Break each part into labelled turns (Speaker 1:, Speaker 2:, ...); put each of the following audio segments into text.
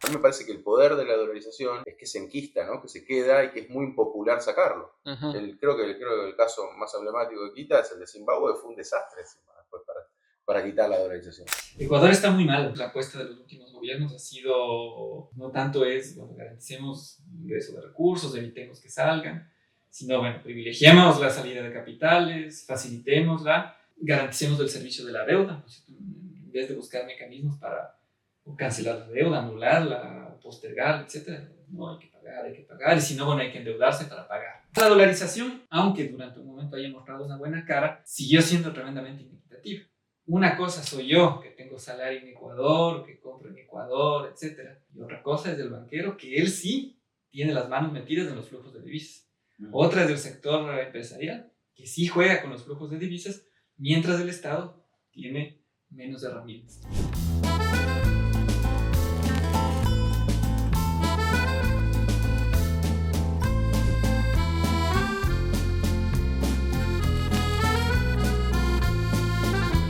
Speaker 1: A mí me parece que el poder de la dolarización es que se enquista, ¿no? Que se queda y que es muy impopular sacarlo.
Speaker 2: Ujú.
Speaker 1: Creo que el caso más emblemático de quita es el de Zimbabue, fue un desastre encima, después para quitar la dolarización.
Speaker 2: Ecuador está muy mal. La apuesta de los últimos gobiernos ha sido, no tanto es, bueno, garanticemos ingreso de recursos, evitemos que salgan, sino, bueno, privilegiemos la salida de capitales, facilitémosla, garanticemos el servicio de la deuda, pues, en vez de buscar mecanismos para cancelar la deuda, anularla, postergar, etc. No, hay que pagar, y si no, bueno, hay que endeudarse para pagar. La dolarización, aunque durante un momento haya mostrado una buena cara, siguió siendo tremendamente inequitativa. Una cosa soy yo, que tengo salario en Ecuador, que compro en Ecuador, etc. Y otra cosa es el banquero, que él sí tiene las manos metidas en los flujos de divisas. Otra es del sector empresarial, que sí juega con los flujos de divisas, mientras el Estado tiene menos herramientas.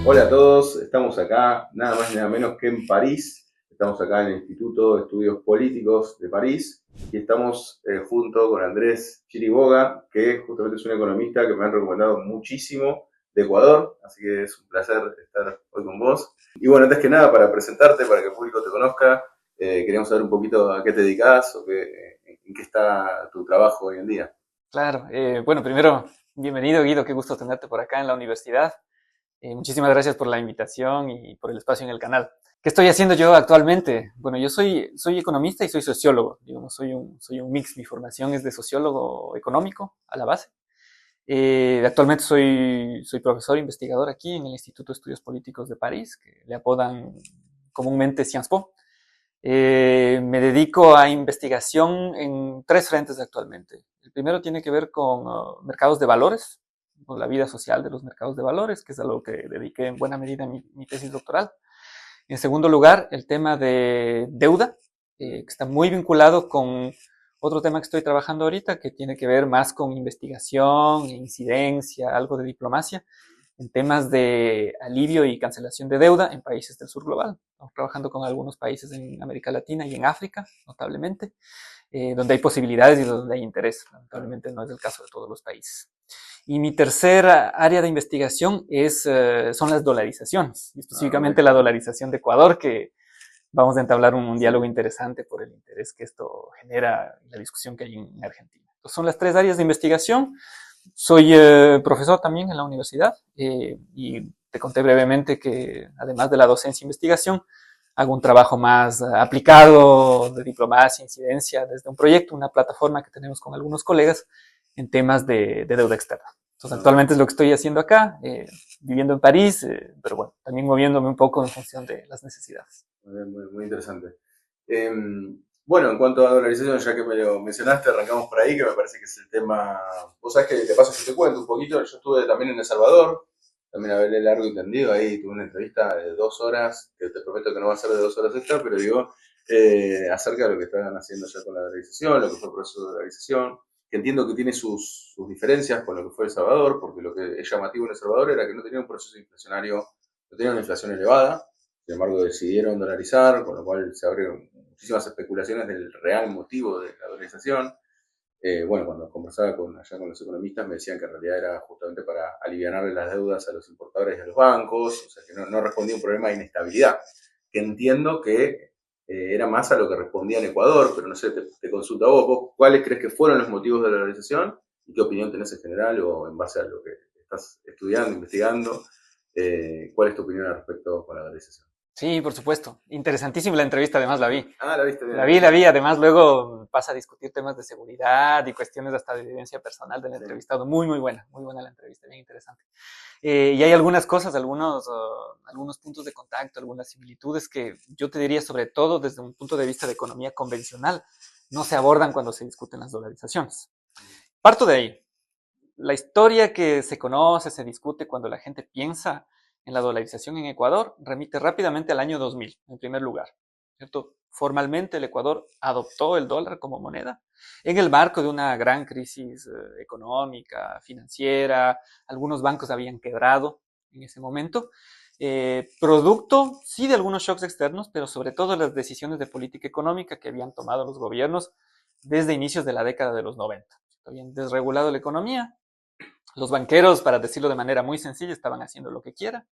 Speaker 1: Hola a todos, estamos acá nada más y nada menos que en París. Estamos acá en el Instituto de Estudios Políticos de París y estamos junto con Andrés Chiriboga, que justamente es un economista que me han recomendado muchísimo de Ecuador, así que es un placer estar hoy con vos. Y bueno, antes que nada, para presentarte, para que el público te conozca, queríamos saber un poquito a qué te dedicas o en qué está tu trabajo hoy en día.
Speaker 2: Claro, bueno, primero, bienvenido Guido, qué gusto tenerte por acá en la universidad. Muchísimas gracias por la invitación y por el espacio en el canal. ¿Qué estoy haciendo yo actualmente? Bueno, yo soy economista y soy sociólogo, digamos, soy un mix, mi formación es de sociólogo económico a la base. Actualmente soy profesor investigador aquí en el Instituto de Estudios Políticos de París, que le apodan comúnmente Sciences Po. Me dedico a investigación en tres frentes actualmente. El primero tiene que ver con mercados de valores, con la vida social de los mercados de valores, que es a lo que dediqué en buena medida mi tesis doctoral. En segundo lugar, el tema de deuda, que está muy vinculado con otro tema que estoy trabajando ahorita, que tiene que ver más con investigación, incidencia, algo de diplomacia, en temas de alivio y cancelación de deuda en países del sur global. Estamos trabajando con algunos países en América Latina y en África, notablemente, donde hay posibilidades y donde hay interés. Lamentablemente no es el caso de todos los países. Y mi tercera área de investigación son las dolarizaciones,
Speaker 1: Ah, ok.
Speaker 2: específicamente la dolarización de Ecuador, que vamos a entablar un diálogo interesante por el interés que esto genera y la discusión que hay en Argentina. Entonces, son las tres áreas de investigación. Soy profesor también en la universidad y te conté brevemente que además de la docencia e investigación, hago un trabajo más aplicado de diplomacia, incidencia, desde un proyecto, una plataforma que tenemos con algunos colegas en temas de deuda externa. Entonces,
Speaker 1: Ah,
Speaker 2: actualmente es lo que estoy haciendo acá, viviendo en París, pero bueno, también moviéndome un poco en función de las necesidades.
Speaker 1: muy interesante. Eh, bueno, en cuanto a dolarización, ya que me lo mencionaste, arrancamos por ahí, que me parece que es el tema. Vos sabés que de paso yo te cuento un poquito, yo estuve también en El Salvador, también hablé largo y tendido, ahí tuve una entrevista de 2 horas, que te prometo que no va a ser de 2 horas extra, pero digo, acerca de lo que están haciendo ya con la dolarización, lo que fue el proceso de dolarización, que entiendo que tiene sus diferencias con lo que fue El Salvador, porque lo que es llamativo en El Salvador era que no tenía un proceso inflacionario, no tenía una inflación elevada, sin embargo decidieron dolarizar, con lo cual se abrieron muchísimas especulaciones del real motivo de la dolarización. Bueno, cuando conversaba allá con los economistas me decían que en realidad era justamente para aliviarle las deudas a los importadores y a los bancos, o sea que no respondía a un problema de inestabilidad, que entiendo que era más a lo que respondía en Ecuador, pero no sé, te consulto a vos, ¿cuáles crees que fueron los motivos de la dolarización y qué opinión tenés en general o en base a lo que estás estudiando, investigando? ¿Cuál es tu opinión al respecto con la dolarización?
Speaker 2: Sí, por supuesto. Interesantísima la entrevista, además la vi.
Speaker 1: Ah, la viste bien.
Speaker 2: La vi. Además, luego pasa a discutir temas de seguridad y cuestiones hasta de evidencia personal del
Speaker 1: Sí.
Speaker 2: entrevistado. Muy buena la entrevista, bien interesante. Y hay algunas cosas, algunos puntos de contacto, algunas similitudes que yo te diría, sobre todo desde un punto de vista de economía convencional, no se abordan cuando se discuten las dolarizaciones. Parto de ahí. La historia que se conoce, se discute cuando la gente piensa en la dolarización en Ecuador, remite rápidamente al año 2000, en primer lugar. ¿Cierto? Formalmente el Ecuador adoptó el dólar como moneda en el marco de una gran crisis económica, financiera, algunos bancos habían quebrado en ese momento producto, sí, de algunos shocks externos, pero sobre todo de las decisiones de política económica que habían tomado los gobiernos desde inicios de la década de los 90. Habían desregulado la economía, los banqueros, para decirlo de manera muy sencilla, estaban haciendo lo que quieran.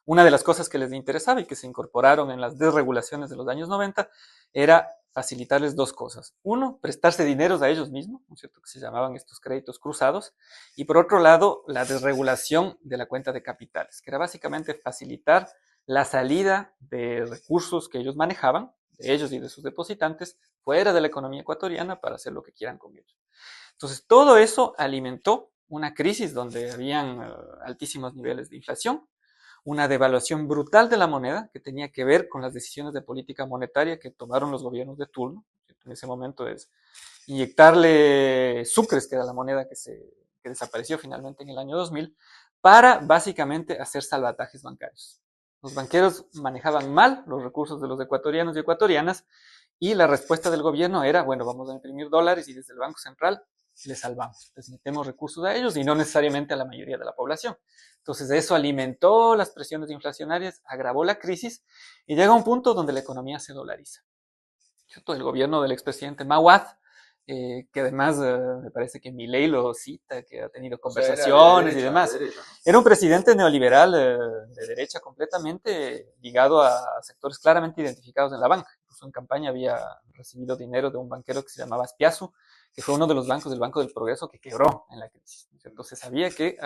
Speaker 2: Una de las cosas que les interesaba y que se incorporaron en las desregulaciones de los años 90 era facilitarles dos cosas. Uno, prestarse dineros a ellos mismos, ¿no es cierto?, que se llamaban estos créditos cruzados. Y por otro lado, la desregulación de la cuenta de capitales, que era básicamente facilitar la salida de recursos que ellos manejaban, de ellos y de sus depositantes, fuera de la economía ecuatoriana para hacer lo que quieran con ellos. Entonces, todo eso alimentó una crisis donde habían altísimos niveles de inflación, una devaluación brutal de la moneda que tenía que ver con las decisiones de política monetaria que tomaron los gobiernos de turno. En ese momento es inyectarle sucres, que era la moneda que desapareció finalmente en el año 2000, para básicamente hacer salvatajes bancarios. Los banqueros manejaban mal los recursos de los ecuatorianos y ecuatorianas y la respuesta del gobierno era, bueno, vamos a imprimir dólares y desde el Banco Central les salvamos, les metemos recursos a ellos y no necesariamente a la mayoría de la población. Entonces eso alimentó las presiones inflacionarias, agravó la crisis y llega a un punto donde la economía se dolariza. El gobierno del expresidente Mawad, que además me parece que Milei lo cita, que ha tenido conversaciones y demás.
Speaker 1: Derecha, ¿no?
Speaker 2: Era un presidente neoliberal de derecha completamente ligado a sectores claramente identificados en la banca. Incluso en campaña había recibido dinero de un banquero que se llamaba Spiazu, que fue uno de los bancos del Banco del Progreso que quebró en la crisis. Entonces sabía que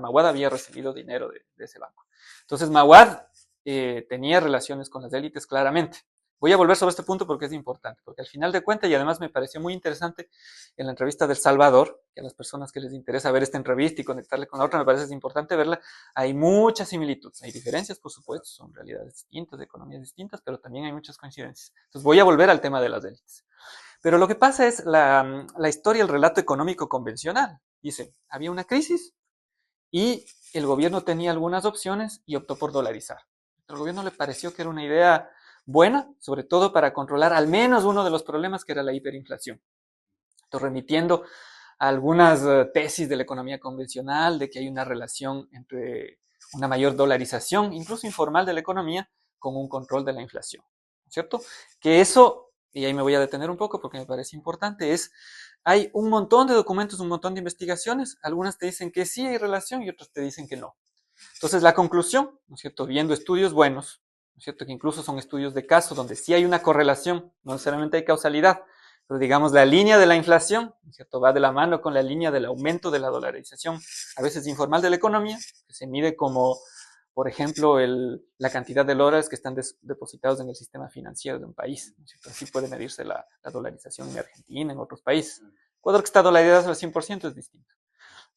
Speaker 2: Mawad había recibido dinero de ese banco. Entonces Mawad tenía relaciones con las élites claramente. Voy a volver sobre este punto porque es importante, porque al final de cuentas, y además me pareció muy interesante en la entrevista del Salvador, que a las personas que les interesa ver esta entrevista y conectarle con la otra, me parece importante verla, hay muchas similitudes, hay diferencias, por supuesto, son realidades distintas, economías distintas, pero también hay muchas coincidencias. Entonces voy a volver al tema de las élites. Pero lo que pasa es la historia, el relato económico convencional. Dice, había una crisis y el gobierno tenía algunas opciones y optó por dolarizar. Al gobierno le pareció que era una idea buena, sobre todo para controlar al menos uno de los problemas que era la hiperinflación. Entonces, remitiendo a algunas tesis de la economía convencional, de que hay una relación entre una mayor dolarización, incluso informal de la economía, con un control de la inflación, ¿cierto? Que eso, y ahí me voy a detener un poco porque me parece importante, hay un montón de documentos, un montón de investigaciones, algunas te dicen que sí hay relación y otras te dicen que no. Entonces, la conclusión, ¿no es cierto?, viendo estudios buenos, ¿no es cierto?, que incluso son estudios de caso donde sí hay una correlación, no necesariamente hay causalidad, pero digamos la línea de la inflación, ¿no es cierto?, va de la mano con la línea del aumento de la dolarización, a veces informal de la economía, que se mide como, por ejemplo, la cantidad de dólares que están depositados en el sistema financiero de un país, ¿no es cierto? Así puede medirse la dolarización en Argentina, en otros países. Ecuador, que está dolarizado al 100%, es distinto.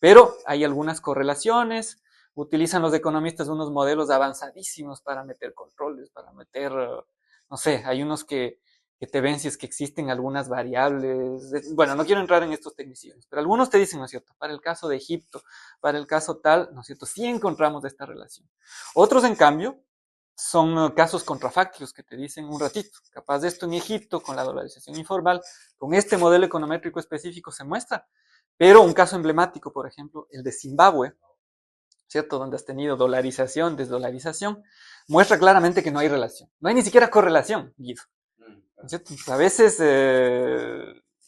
Speaker 2: Pero hay algunas correlaciones. Utilizan los economistas unos modelos avanzadísimos para meter controles, para meter, no sé, hay unos que te ven si es que existen algunas variables. Bueno, no quiero entrar en estos tecnicismos, pero algunos te dicen, ¿no es cierto?, para el caso de Egipto, para el caso tal, ¿no es cierto?, sí encontramos esta relación. Otros, en cambio, son casos contrafácticos que te dicen un ratito, capaz de esto en Egipto, con la dolarización informal, con este modelo econométrico específico se muestra. Pero un caso emblemático, por ejemplo, el de Zimbabue, ¿cierto?, donde has tenido dolarización, desdolarización, muestra claramente que no hay relación. No hay ni siquiera correlación, Guido. ¿Cierto? A veces,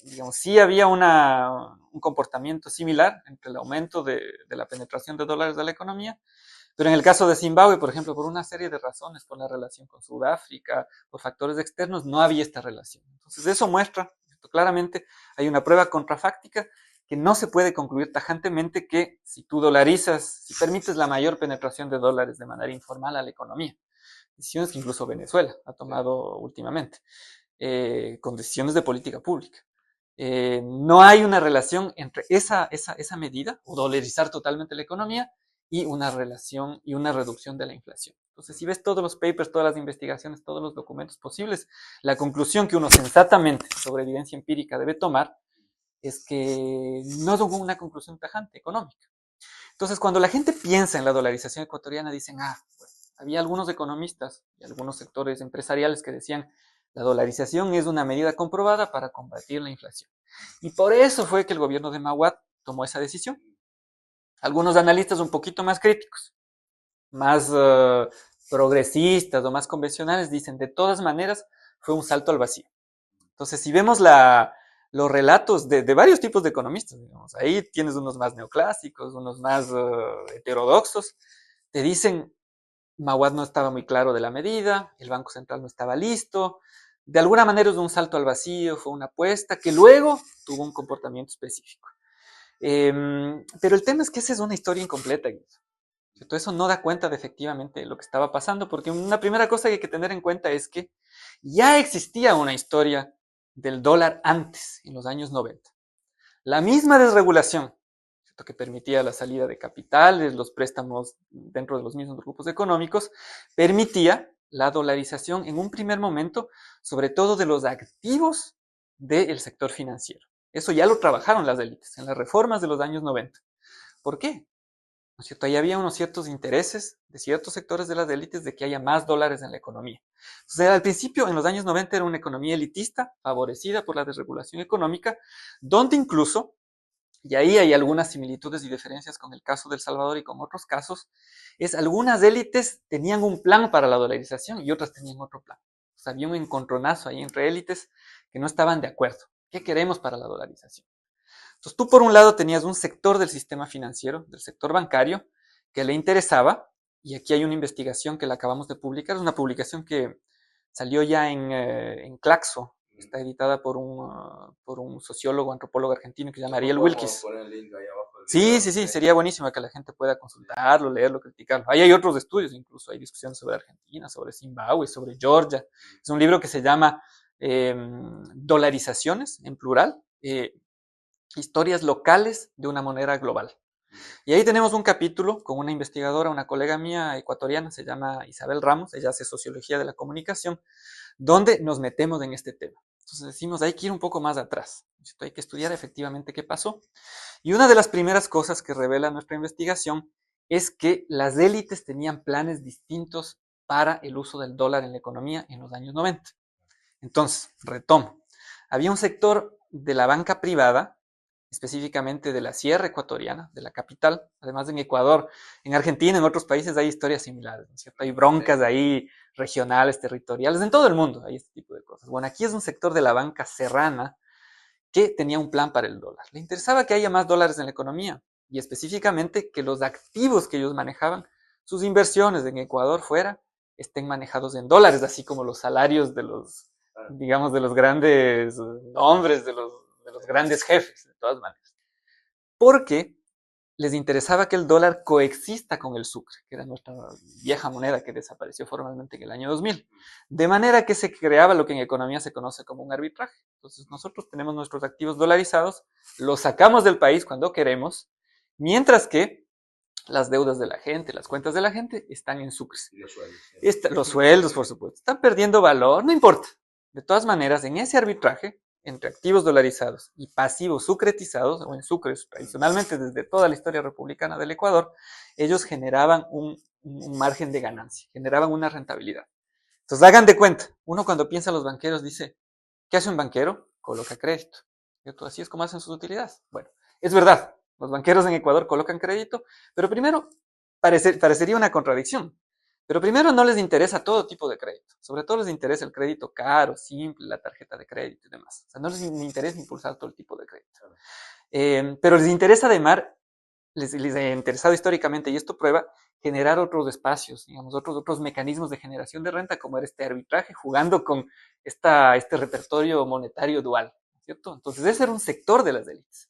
Speaker 2: digamos, sí había un comportamiento similar entre el aumento de la penetración de dólares de la economía, pero en el caso de Zimbabue, por ejemplo, por una serie de razones, por la relación con Sudáfrica, por factores externos, no había esta relación. Entonces, eso muestra, ¿cierto?, claramente, hay una prueba contrafáctica que no se puede concluir tajantemente que si tú dolarizas, si permites la mayor penetración de dólares de manera informal a la economía, decisiones que incluso Venezuela ha tomado últimamente, con decisiones de política pública. No hay una relación entre esa medida, o dolarizar totalmente la economía, y una relación y una reducción de la inflación. Entonces, si ves todos los papers, todas las investigaciones, todos los documentos posibles, la conclusión que uno sensatamente, sobre evidencia empírica, debe tomar es que no es una conclusión tajante económica. Entonces, cuando la gente piensa en la dolarización ecuatoriana, dicen, bueno, había algunos economistas y algunos sectores empresariales que decían, la dolarización es una medida comprobada para combatir la inflación. Y por eso fue que el gobierno de Mawad tomó esa decisión. Algunos analistas un poquito más críticos, más progresistas o más convencionales dicen, de todas maneras, fue un salto al vacío. Entonces, si vemos los relatos de varios tipos de economistas, digamos, ahí tienes unos más neoclásicos, unos más heterodoxos, te dicen, Mawad no estaba muy claro de la medida, el Banco Central no estaba listo, de alguna manera es un salto al vacío, fue una apuesta que luego tuvo un comportamiento específico. Pero el tema es que esa es una historia incompleta, ¿cierto? Eso no da cuenta de efectivamente lo que estaba pasando, porque una primera cosa que hay que tener en cuenta es que ya existía una historia del dólar antes, en los años 90. La misma desregulación, ¿cierto?, que permitía la salida de capitales, los préstamos dentro de los mismos grupos económicos, permitía la dolarización en un primer momento, sobre todo de los activos del sector financiero. Eso ya lo trabajaron las élites en las reformas de los años 90. ¿Por qué? ¿No es cierto? Ahí había unos ciertos intereses de ciertos sectores de las élites de que haya más dólares en la economía. Entonces, al principio, en los años 90, era una economía elitista, favorecida por la desregulación económica, donde incluso, y ahí hay algunas similitudes y diferencias con el caso de El Salvador y con otros casos, es algunas élites tenían un plan para la dolarización y otras tenían otro plan. O sea, había un encontronazo ahí entre élites que no estaban de acuerdo. ¿Qué queremos para la dolarización? Entonces tú por un lado tenías un sector del sistema financiero, del sector bancario, que le interesaba, y aquí hay una investigación que la acabamos de publicar, es una publicación que salió ya en Claxo, está editada por un sociólogo, antropólogo argentino que se llama Ariel Wilkis.
Speaker 1: Poner el link ahí abajo del
Speaker 2: Sí,
Speaker 1: video.
Speaker 2: sí, sí, sería buenísimo que la gente pueda consultarlo, leerlo, criticarlo. Ahí hay otros estudios, incluso hay discusiones sobre Argentina, sobre Zimbabue, sobre Georgia. Es un libro que se llama Dolarizaciones, en plural, historias locales de una moneda global. Y ahí tenemos un capítulo con una investigadora, una colega mía ecuatoriana, se llama Isabel Ramos, ella hace sociología de la comunicación, donde nos metemos en este tema. Entonces decimos, hay que ir un poco más atrás, hay que estudiar efectivamente qué pasó. Y una de las primeras cosas que revela nuestra investigación es que las élites tenían planes distintos para el uso del dólar en la economía en los años 90. Entonces, retomo, había un sector de la banca privada, específicamente de la sierra ecuatoriana, de la capital, además en Ecuador, en Argentina, en otros países hay historias similares, ¿no es cierto? Hay broncas ahí regionales, territoriales, en todo el mundo hay este tipo de cosas. Bueno, aquí es un sector de la banca serrana que tenía un plan para el dólar. Le interesaba que haya más dólares en la economía y específicamente que los activos que ellos manejaban, sus inversiones en Ecuador fuera, estén manejados en dólares, así como los salarios de los, digamos, de los grandes hombres, de los grandes jefes, de todas maneras. Porque les interesaba que el dólar coexista con el sucre, que era nuestra vieja moneda que desapareció formalmente en el año 2000. De manera que se creaba lo que en economía se conoce como un arbitraje. Entonces nosotros tenemos nuestros activos dolarizados, los sacamos del país cuando queremos, mientras que las deudas de la gente, las cuentas de la gente están en sucres.
Speaker 1: Y los sueldos.
Speaker 2: Los sueldos, por supuesto, están perdiendo valor, no importa. De todas maneras, en ese arbitraje, entre activos dolarizados y pasivos sucretizados, o en sucres, tradicionalmente desde toda la historia republicana del Ecuador, ellos generaban un margen de ganancia, generaban una rentabilidad. Entonces, hagan de cuenta, uno cuando piensa en los banqueros dice, ¿qué hace un banquero? Coloca crédito. ¿Cierto? Así es como hacen sus utilidades. Bueno, es verdad, los banqueros en Ecuador colocan crédito, pero primero parecería una contradicción. Pero primero no les interesa todo tipo de crédito. Sobre todo les interesa el crédito caro, simple, la tarjeta de crédito y demás. O sea, no les interesa impulsar todo el tipo de crédito. Pero les interesa además, les ha interesado históricamente, y esto prueba, generar otros espacios, digamos, otros mecanismos de generación de renta, como era este arbitraje, jugando con este repertorio monetario dual, ¿cierto? Entonces ese era un sector de las élites.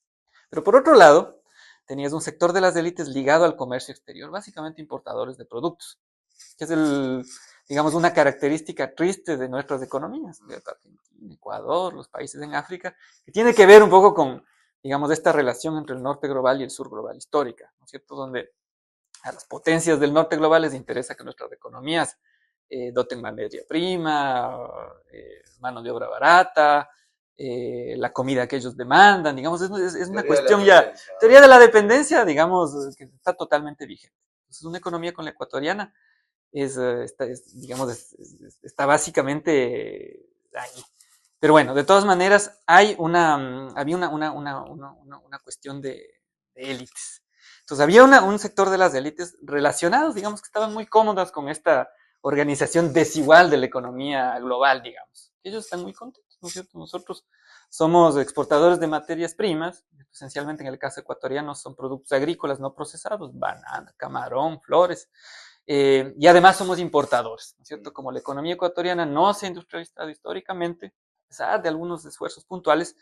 Speaker 2: Pero por otro lado, tenías un sector de las élites ligado al comercio exterior, básicamente importadores de productos, que es digamos, una característica triste de nuestras economías, de Argentina, Ecuador, los países en África, que tiene que ver un poco con, digamos, esta relación entre el norte global y el sur global histórica, ¿no es cierto? Donde a las potencias del norte global les interesa que nuestras economías doten materia prima, mano de obra barata, la comida que ellos demandan, digamos, es una cuestión ya, teoría de la dependencia, digamos, que está totalmente vigente. Entonces, una economía con la ecuatoriana está básicamente ahí. Pero bueno, de todas maneras, había una cuestión de élites. Entonces había un sector de las élites relacionados, digamos, que estaban muy cómodas con esta organización desigual de la economía global, digamos. Ellos están muy contentos, ¿no es cierto? Nosotros somos exportadores de materias primas, esencialmente en el caso ecuatoriano son productos agrícolas no procesados, banana, camarón, flores, y además somos importadores, ¿no es cierto? Como la economía ecuatoriana no se ha industrializado históricamente, a pesar de algunos esfuerzos puntuales,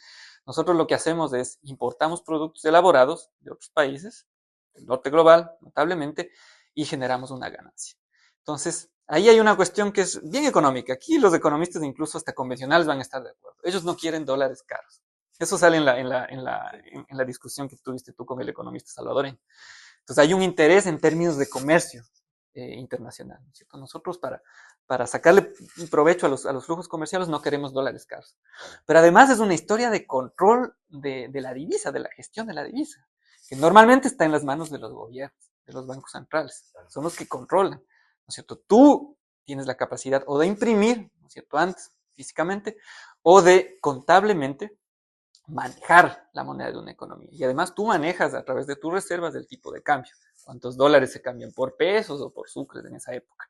Speaker 2: nosotros lo que hacemos es importamos productos elaborados de otros países, del norte global, notablemente, y generamos una ganancia. Entonces, ahí hay una cuestión que es bien económica. Aquí los economistas, incluso hasta convencionales, van a estar de acuerdo. Ellos no quieren dólares caros. Eso sale en la discusión que tuviste tú con el economista salvadoreño. Entonces, hay un interés en términos de comercio internacional, ¿no es cierto? Nosotros, para sacarle provecho a los flujos comerciales, no queremos dólares caros. Pero además es una historia de control de la divisa, de la gestión de la divisa, que normalmente está en las manos de los gobiernos, de los bancos centrales. Son los que controlan, ¿no es cierto? Tú tienes la capacidad o de imprimir, ¿no es cierto?, antes, físicamente, o de contablemente manejar la moneda de una economía. Y además tú manejas a través de tus reservas el tipo de cambio. Cuántos dólares se cambian por pesos o por sucres en esa época.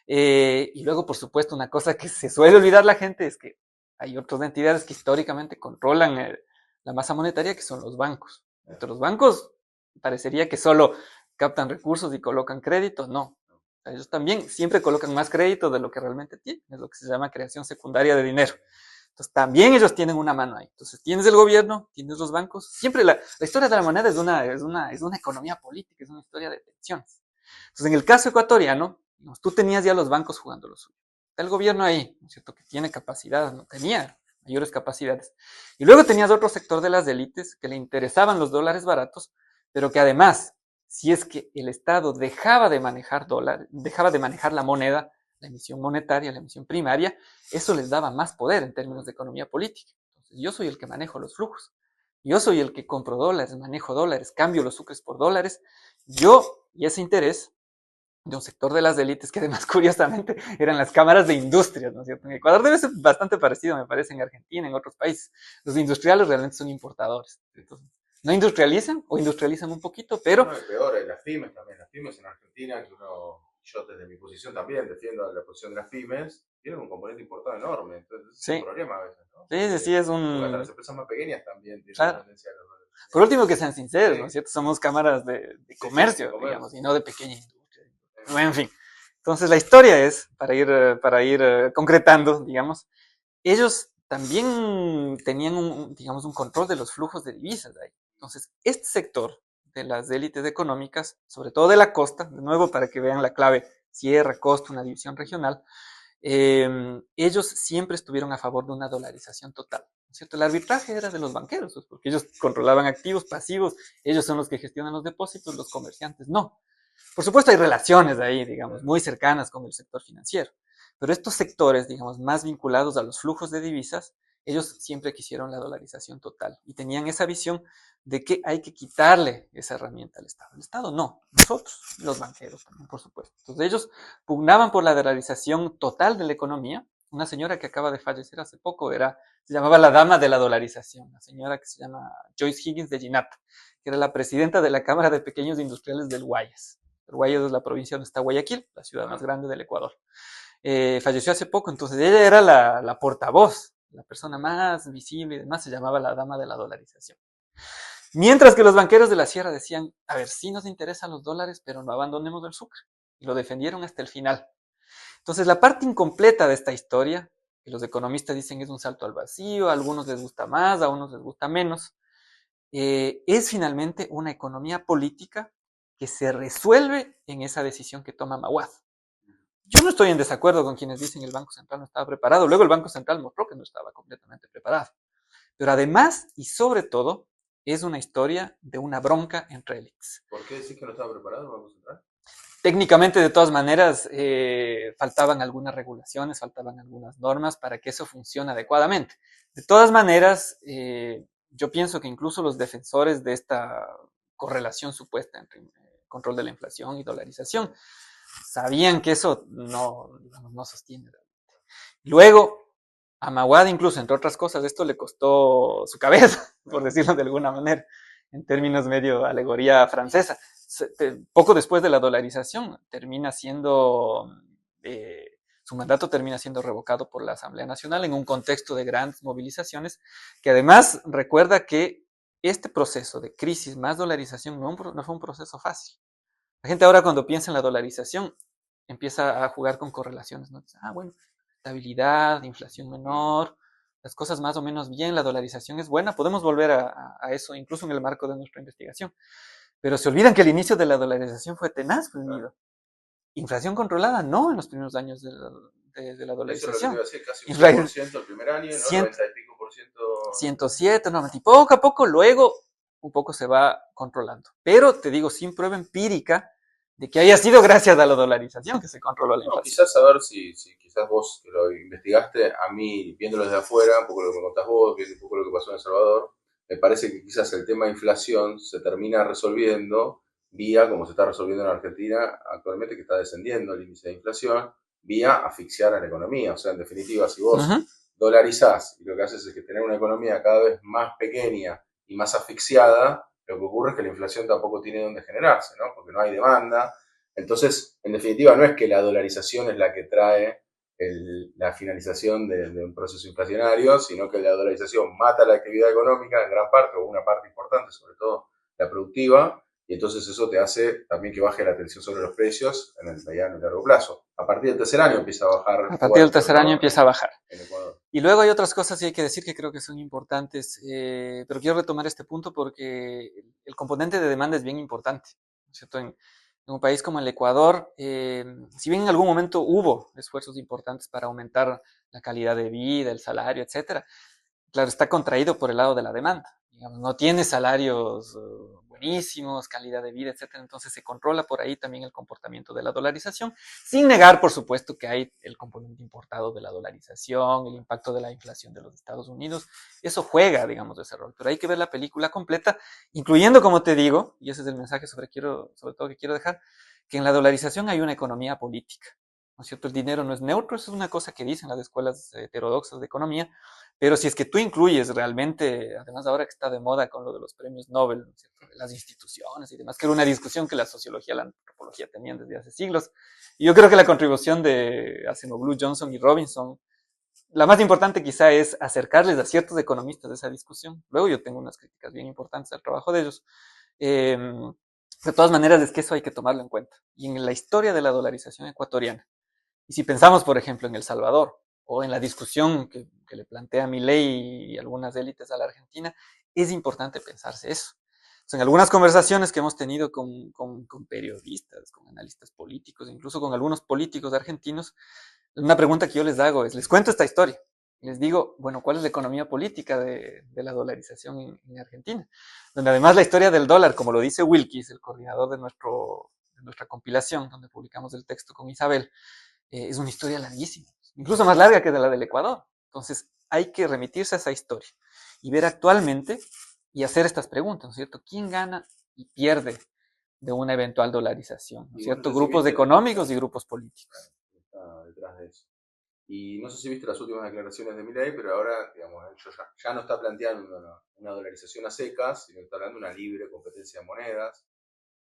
Speaker 2: Y luego, por supuesto, una cosa que se suele olvidar la gente es que hay otras entidades que históricamente controlan la masa monetaria, que son los bancos. Entre los bancos parecería que solo captan recursos y colocan crédito. No. Ellos también siempre colocan más crédito de lo que realmente tienen. Es lo que se llama creación secundaria de dinero. Entonces, también ellos tienen una mano ahí. Entonces, tienes el gobierno, tienes los bancos. Siempre la historia de la moneda es una economía política, es una historia de tensiones. Entonces, en el caso ecuatoriano, tú tenías ya los bancos jugando lo suyo. Está el gobierno ahí, ¿no es cierto?, que tiene capacidad, no tenía mayores capacidades. Y luego tenías otro sector de las élites que le interesaban los dólares baratos, pero que además, si es que el Estado dejaba de manejar dólares, dejaba de manejar la moneda, la emisión monetaria, la emisión primaria, eso les daba más poder en términos de economía política. Entonces, yo soy el que manejo los flujos. Yo soy el que compro dólares, manejo dólares, cambio los sucres por dólares. Yo, y ese interés de un sector de las élites, que además, curiosamente, eran las cámaras de industrias, ¿no es cierto? En Ecuador debe ser bastante parecido, me parece, en Argentina, en otros países. Los industriales realmente son importadores. Entonces, no industrializan o industrializan un poquito, pero...
Speaker 1: No, es peor, las pymes también. Las pymes en Argentina, que yo desde mi posición también defiendo la posición de las pymes, tienen un componente importante enorme. Entonces, es un problema a veces, ¿no?
Speaker 2: Sí, es un...
Speaker 1: Porque hasta las empresas más pequeñas también tienen
Speaker 2: claro.
Speaker 1: tendencia a los dólares.
Speaker 2: Por último, que sean sinceros, ¿no es cierto? Somos cámaras de comercio, digamos, y no de pequeña industria. En fin. Entonces, la historia es, para ir concretando, digamos, ellos también tenían digamos, un control de los flujos de divisas de ahí. Entonces, este sector de las élites económicas, sobre todo de la costa, de nuevo para que vean la clave sierra, costa, una división regional, ellos siempre estuvieron a favor de una dolarización total, ¿no es cierto? El arbitraje era de los banqueros, pues, porque ellos controlaban activos, pasivos, ellos son los que gestionan los depósitos, los comerciantes no. Por supuesto hay relaciones de ahí, digamos, muy cercanas con el sector financiero, pero estos sectores, digamos, más vinculados a los flujos de divisas, ellos siempre quisieron la dolarización total y tenían esa visión de que hay que quitarle esa herramienta al Estado. El Estado no, nosotros, los banqueros también, por supuesto. Entonces ellos pugnaban por la dolarización total de la economía. Una señora que acaba de fallecer hace poco se llamaba la dama de la dolarización, la señora que se llama Joyce Higgins de Ginata, que era la presidenta de la Cámara de Pequeños Industriales del Guayas. El Guayas es la provincia donde está Guayaquil, la ciudad más grande del Ecuador. Falleció hace poco, entonces ella era la portavoz, la persona más visible y demás, se llamaba la dama de la dolarización. Mientras que los banqueros de la sierra decían, a ver, sí nos interesan los dólares, pero no abandonemos el sucre. Y lo defendieron hasta el final. Entonces, la parte incompleta de esta historia, que los economistas dicen es un salto al vacío, a algunos les gusta más, a unos les gusta menos, es finalmente una economía política que se resuelve en esa decisión que toma Maguad. Yo no estoy en desacuerdo con quienes dicen que el Banco Central no estaba preparado. Luego el Banco Central mostró que no estaba completamente preparado. Pero además, y sobre todo, es una historia de una bronca entre élites.
Speaker 1: ¿Por qué decís que no estaba preparado el Banco Central?
Speaker 2: Técnicamente, de todas maneras, faltaban algunas regulaciones, faltaban algunas normas para que eso funcione adecuadamente. De todas maneras, yo pienso que incluso los defensores de esta correlación supuesta entre control de la inflación y dolarización sabían que eso no sostiene realmente. Luego, a Maguad, incluso, entre otras cosas, esto le costó su cabeza, por decirlo de alguna manera, en términos medio alegoría francesa. Poco después de la dolarización, termina siendo su mandato termina siendo revocado por la Asamblea Nacional en un contexto de grandes movilizaciones, que además recuerda que este proceso de crisis más dolarización no fue un proceso fácil. La gente ahora cuando piensa en la dolarización empieza a jugar con correlaciones, ¿no? Bueno, estabilidad, inflación menor, las cosas más o menos bien, la dolarización es buena, podemos volver a eso incluso en el marco de nuestra investigación. Pero se olvidan que el inicio de la dolarización fue tenaz, pues, claro. Inflación controlada, no en los primeros años de la dolarización. Eso es lo que te iba a decir, casi un 1% el primer año, ¿no? 90 y pico por ciento. 107, 90, y poco a poco luego un poco se va controlando. Pero te digo, sin prueba empírica de que haya sido gracias a la dolarización que se controló la inflación. Quizás saber si quizás vos que lo investigaste, a mí viéndolo desde afuera, un poco lo que me contás vos, viendo un poco lo que pasó en El Salvador, me parece que quizás el tema de inflación se termina resolviendo vía, como se está resolviendo en Argentina actualmente, que está descendiendo el índice de inflación, vía asfixiar a la economía. O sea, en definitiva, si vos dolarizás y lo que haces es que tener una economía cada vez más pequeña y más asfixiada, lo que ocurre es que la inflación tampoco tiene dónde generarse, ¿no? Porque no hay demanda. Entonces, en definitiva, no es que la dolarización es la que trae la finalización de un proceso inflacionario, sino que la dolarización mata la actividad económica en gran parte, o una parte importante, sobre todo la productiva, y entonces eso te hace también que baje la tensión sobre los precios en el mediano y largo plazo. A partir del tercer año empieza a bajar. A partir del tercer año empieza a bajar. En Ecuador. Y luego hay otras cosas que hay que decir que creo que son importantes, pero quiero retomar este punto porque el componente de demanda es bien importante, ¿cierto? En un país como el Ecuador, si bien en algún momento hubo esfuerzos importantes para aumentar la calidad de vida, el salario, etcétera, claro, está contraído por el lado de la demanda. Digamos, no tiene salarios buenísimos, calidad de vida, etcétera. Entonces se controla por ahí también el comportamiento de la dolarización, sin negar, por supuesto, que hay el componente importado de la dolarización, el impacto de la inflación de los Estados Unidos. Eso juega, digamos, ese rol. Pero hay que ver la película completa, incluyendo, como te digo, y ese es el mensaje sobre todo que quiero dejar, que en la dolarización hay una economía política. ¿No es cierto? El dinero no es neutro, eso es una cosa que dicen las escuelas heterodoxas de economía, pero si es que tú incluyes realmente, además ahora que está de moda con lo de los premios Nobel, ¿no es cierto? Las instituciones y demás, que era una discusión que la sociología y la antropología tenían desde hace siglos, y yo creo que la contribución de Acemoglu, Johnson y Robinson, la más importante quizá es acercarles a ciertos economistas de esa discusión. Luego yo tengo unas críticas bien importantes al trabajo de ellos. De todas maneras, es que eso hay que tomarlo en cuenta. Y en la historia de la dolarización ecuatoriana, y si pensamos, por ejemplo, en El Salvador, o en la discusión que le plantea Milei y algunas élites a la Argentina, es importante pensarse eso. O sea, en algunas conversaciones que hemos tenido con periodistas, con analistas políticos, incluso con algunos políticos argentinos, una pregunta que yo les hago es, les cuento esta historia. Les digo, bueno, ¿cuál es la economía política de la dolarización en Argentina? Donde además la historia del dólar, como lo dice Wilkis, el coordinador de nuestra compilación, donde publicamos el texto con Isabel, es una historia larguísima, incluso más larga que la del Ecuador. Entonces, hay que remitirse a esa historia y ver actualmente y hacer estas preguntas, ¿no es cierto? ¿Quién gana y pierde de una eventual dolarización? ¿No es cierto? Grupos económicos y grupos políticos. Está detrás de eso. Y no sé si viste las últimas declaraciones de Milei, pero ahora, digamos, ya no está planteando una dolarización a secas, sino que está hablando de una libre competencia de monedas.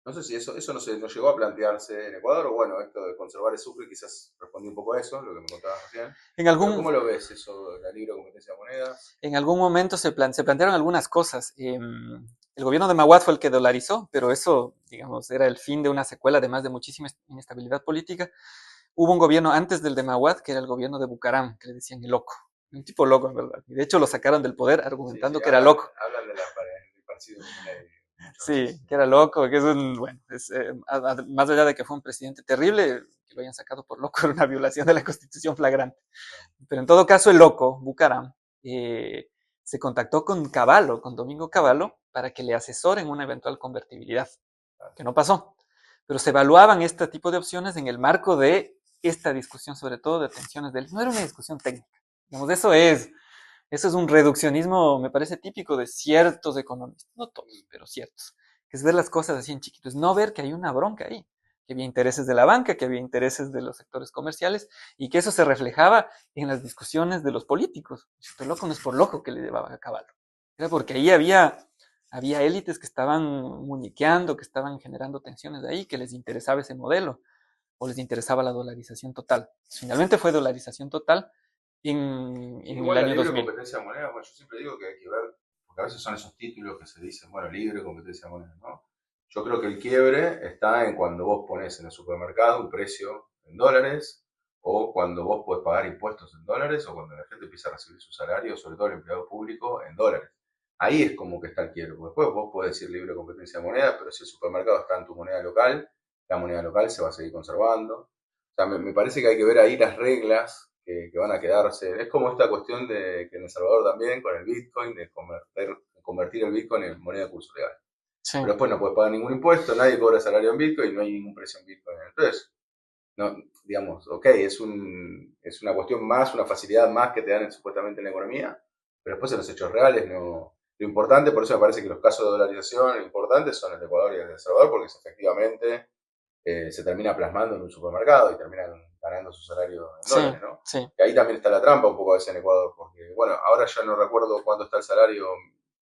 Speaker 2: No sé si eso no llegó a plantearse en Ecuador, o bueno, esto de conservar el sucre quizás respondió un poco a eso, lo que me contabas recién. ¿Cómo lo ves eso, la libre competencia de monedas? En algún momento se plantearon algunas cosas. El gobierno de Maguad fue el que dolarizó, pero eso, digamos, era el fin de una secuela, además de muchísima inestabilidad política. Hubo un gobierno antes del de Maguad, que era el gobierno de Bucaram, que le decían el loco. Un tipo loco, en verdad. Y de hecho lo sacaron del poder argumentando que era loco. Hablan del partido de Milei. Sí, que era loco, que es bueno, más allá de que fue un presidente terrible, que lo hayan sacado por loco, era una violación de la Constitución flagrante. Pero en todo caso, el loco, Bucaram, se contactó con Cavallo, con Domingo Cavallo, para que le asesoren una eventual convertibilidad, que no pasó. Pero se evaluaban este tipo de opciones en el marco de esta discusión, sobre todo de tensiones no era una discusión técnica. Digamos, eso es un reduccionismo, me parece típico de ciertos economistas, no todos, pero ciertos, que es ver las cosas así en chiquitos, no ver que hay una bronca ahí, que había intereses de la banca, que había intereses de los sectores comerciales, y que eso se reflejaba en las discusiones de los políticos. Esto loco no es por loco que le llevaba a Caballo, era porque ahí había élites que estaban muñequeando, que estaban generando tensiones de ahí, que les interesaba ese modelo. o les interesaba la dolarización total. Finalmente fue dolarización total en el
Speaker 1: Igual la
Speaker 2: año
Speaker 1: libre
Speaker 2: 2000.
Speaker 1: competencia de moneda, bueno, yo siempre digo que hay que ver, porque a veces son esos títulos que se dicen, bueno, libre competencia de moneda, ¿no? Yo creo que el quiebre está en cuando vos pones en el supermercado un precio en dólares, o cuando vos podés pagar impuestos en dólares, o cuando la gente empieza a recibir su salario, sobre todo el empleado público, en dólares. Ahí es como que está el quiebre, porque después vos podés decir libre competencia de moneda, pero si el supermercado está en tu moneda local, la moneda local se va a seguir conservando. O sea, me parece que hay que ver ahí las reglas que van a quedarse. Es como esta cuestión de que en El Salvador también, con el Bitcoin, de convertir el Bitcoin en moneda de curso legal.
Speaker 2: Sí,
Speaker 1: Pero después no puedes pagar ningún impuesto, nadie cobra salario en Bitcoin, no hay ningún precio en Bitcoin. Entonces, no, digamos, ok, es una cuestión más, una facilidad más que te dan supuestamente en la economía, pero después en los hechos reales no. Lo importante, por eso me parece que los casos de dolarización importantes son el de Ecuador y el de El Salvador, porque efectivamente se termina plasmando en un supermercado y terminan ganando su salario en
Speaker 2: sí,
Speaker 1: dólares, ¿no?
Speaker 2: sí.
Speaker 1: Y ahí también está la trampa un poco a veces en Ecuador, porque, bueno, ahora ya no recuerdo cuánto está el salario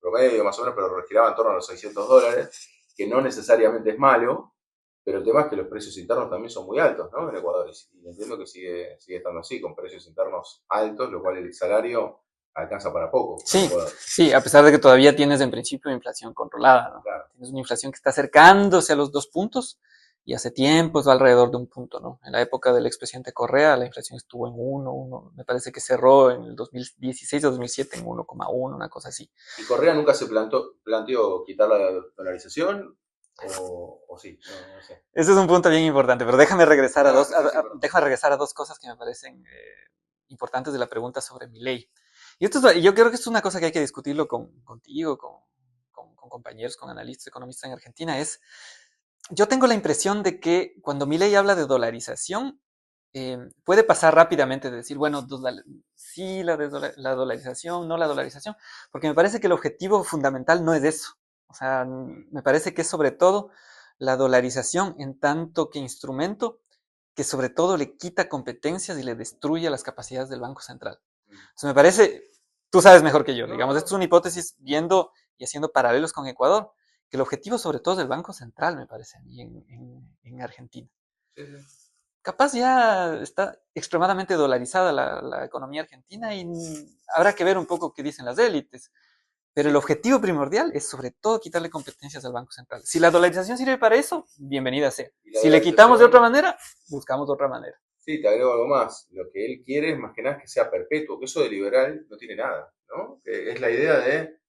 Speaker 1: promedio más o menos, pero giraba en torno a los $600, que no necesariamente es malo, pero el tema es que los precios internos también son muy altos, ¿no? En Ecuador, y entiendo que sigue estando así, con precios internos altos, lo cual el salario alcanza para poco en
Speaker 2: Sí,
Speaker 1: Ecuador.
Speaker 2: sí, a pesar de que todavía tienes en principio inflación controlada, ¿no?
Speaker 1: Claro.
Speaker 2: Tienes una inflación que está acercándose a los 2 puntos y hace tiempo va alrededor de 1 punto, ¿no? En la época del expresidente Correa la inflación estuvo en 1, me parece que cerró en el 2016 o 2007 en 1,1, una cosa así.
Speaker 1: ¿Y Correa nunca se planteó quitar la dolarización? ¿O sí? No, no sé.
Speaker 2: Ese es un punto bien importante, pero déjame regresar a
Speaker 1: No,
Speaker 2: dos,
Speaker 1: sí, sí, sí, perdón.
Speaker 2: déjame regresar a 2 cosas que me parecen importantes de la pregunta sobre mi ley. Y yo creo que esto es una cosa que hay que discutirlo contigo, con compañeros, con analistas, economistas en Argentina, yo tengo la impresión de que cuando Milei habla de dolarización, puede pasar rápidamente de decir, bueno, sí, la dolarización, no la dolarización, porque me parece que el objetivo fundamental no es eso. O sea, me parece que es sobre todo la dolarización en tanto que instrumento que sobre todo le quita competencias y le destruye las capacidades del Banco Central. Entonces me parece, tú sabes mejor que yo,
Speaker 1: No,
Speaker 2: digamos, esto es
Speaker 1: no.
Speaker 2: una hipótesis viendo y haciendo paralelos con Ecuador, que el objetivo sobre todo es del Banco Central, me parece a mí, en Argentina.
Speaker 1: Sí, sí.
Speaker 2: Capaz ya está extremadamente dolarizada la economía argentina y habrá que ver un poco qué dicen las élites. Pero el
Speaker 1: Sí,
Speaker 2: objetivo primordial es sobre todo quitarle competencias al Banco Central. Si la dolarización sirve para eso, bienvenida sea.
Speaker 1: y la
Speaker 2: Si le quitamos de otra
Speaker 1: dolarización,
Speaker 2: manera, buscamos otra manera.
Speaker 1: sí, te agrego algo más. Lo que él quiere es más que nada que sea perpetuo, que eso de liberal no tiene nada, ¿no? Que es la idea de,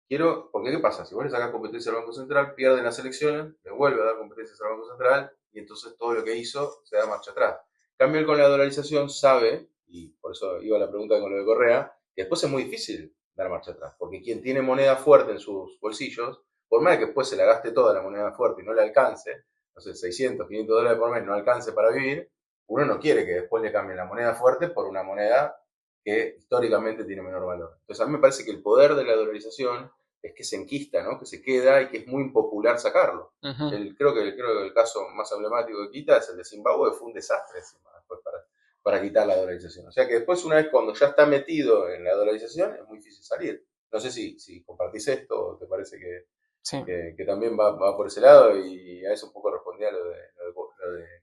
Speaker 1: quiero, porque ¿qué pasa? Si vos le sacás competencia al Banco Central, pierden las elecciones, le vuelve a dar competencias al Banco Central y entonces todo lo que hizo se da marcha atrás. En cambio, él con la dolarización sabe, y por eso iba la pregunta con lo de Correa, que después es muy difícil dar marcha atrás, porque quien tiene moneda fuerte en sus bolsillos, por más que después se la gaste toda la moneda fuerte y no le alcance, no sé, 600, $500 por mes no alcance para vivir, uno no quiere que después le cambien la moneda fuerte por una moneda que históricamente tiene menor valor. Entonces a mí me parece que el poder de la dolarización es que se enquista, ¿no? Que se queda y que es muy impopular sacarlo.
Speaker 2: Uh -huh.
Speaker 1: Creo que el caso más emblemático que quita es el de Zimbabue, fue un desastre después para quitar la dolarización. O sea que después, una vez cuando ya está metido en la dolarización, es muy difícil salir. No sé si compartís esto o te parece
Speaker 2: Sí.
Speaker 1: que también va por ese lado y a eso un poco respondía lo de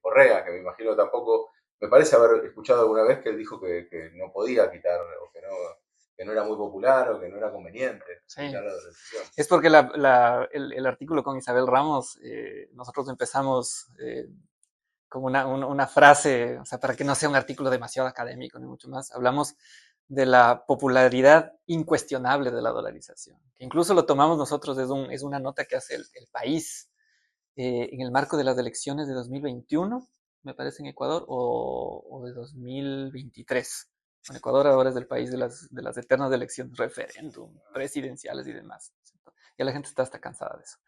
Speaker 1: Correa, que me imagino tampoco, me parece haber escuchado alguna vez que él dijo que no podía quitar o que no era muy popular o que no era conveniente
Speaker 2: Sí.
Speaker 1: quitar la dolarización.
Speaker 2: Es porque el artículo con Isabel Ramos, nosotros empezamos con una frase, o sea, para que no sea un artículo demasiado académico ni mucho más, hablamos de la popularidad incuestionable de la dolarización, que incluso lo tomamos nosotros, es una nota que hace el país en el marco de las elecciones de 2021, me parece en Ecuador, o de 2023. En Ecuador ahora es el país de las eternas elecciones, referéndum, presidenciales y demás. Ya la gente está hasta cansada de eso.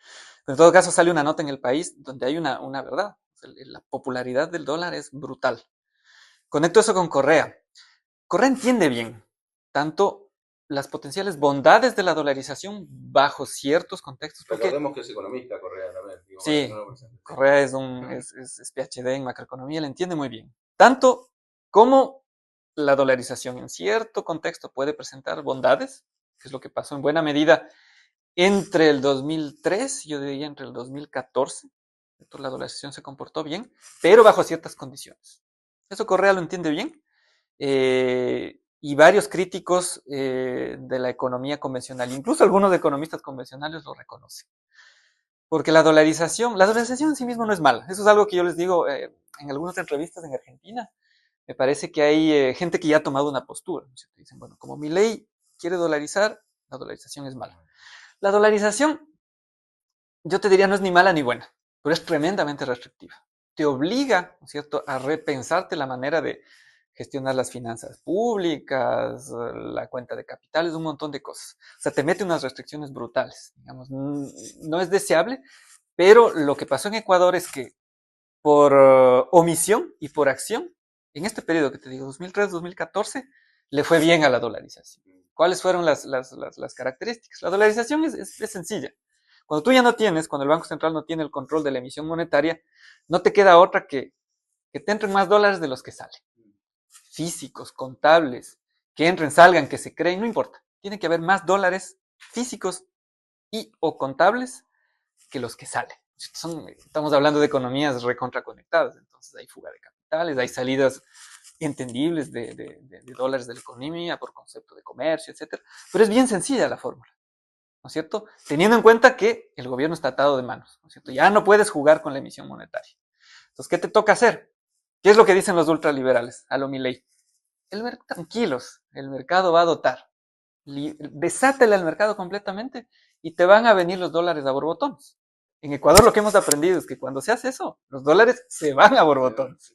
Speaker 2: Pero en todo caso sale una nota en el país donde hay una verdad. La popularidad del dólar es brutal. Conecto eso con Correa. Correa entiende bien tanto las potenciales bondades de la dolarización bajo ciertos contextos, porque
Speaker 1: Recordemos que es economista Correa también, digo, para que no
Speaker 2: sí,
Speaker 1: lo presente. Sí.
Speaker 2: Correa es PhD en macroeconomía, le entiende muy bien. Tanto como la dolarización en cierto contexto puede presentar bondades, que es lo que pasó en buena medida entre el 2003, yo diría entre el 2014, Entonces, la dolarización se comportó bien, pero bajo ciertas condiciones. Eso Correa lo entiende bien. Y varios críticos de la economía convencional, incluso algunos economistas convencionales lo reconocen. Porque la dolarización en sí mismo no es mala. Eso es algo que yo les digo en algunas entrevistas en Argentina. Me parece que hay gente que ya ha tomado una postura, ¿no? Dicen, bueno, como mi ley quiere dolarizar, la dolarización es mala. La dolarización, yo te diría, no es ni mala ni buena, pero es tremendamente restrictiva. Te obliga, ¿no es cierto?, a repensarte la manera de gestionar las finanzas públicas, la cuenta de capitales, un montón de cosas. O sea, te mete unas restricciones brutales. Digamos, no es deseable, pero lo que pasó en Ecuador es que por omisión y por acción, en este periodo que te digo, 2003-2014, le fue bien a la dolarización. ¿Cuáles fueron las características? La dolarización es sencilla. Cuando tú ya no tienes, cuando el Banco Central no tiene el control de la emisión monetaria, no te queda otra que te entren más dólares de los que salen. Físicos, contables, que entren, salgan, que se creen, no importa. Tiene que haber más dólares físicos y o contables que los que salen. Estamos hablando de economías recontraconectadas, entonces hay fuga de capitales, hay salidas entendibles de dólares de la economía por concepto de comercio, etcétera. Pero es bien sencilla la fórmula, ¿no es cierto? Teniendo en cuenta que el gobierno está atado de manos, ¿no es cierto? Ya no puedes jugar con la emisión monetaria. Entonces, ¿qué te toca hacer? ¿Qué es lo que dicen los ultraliberales a lo Milei? Tranquilos, el mercado va a dotar. Desátele al mercado completamente y te van a venir los dólares a borbotones. En Ecuador lo que hemos aprendido es que cuando se hace eso, los dólares se van a borbotones.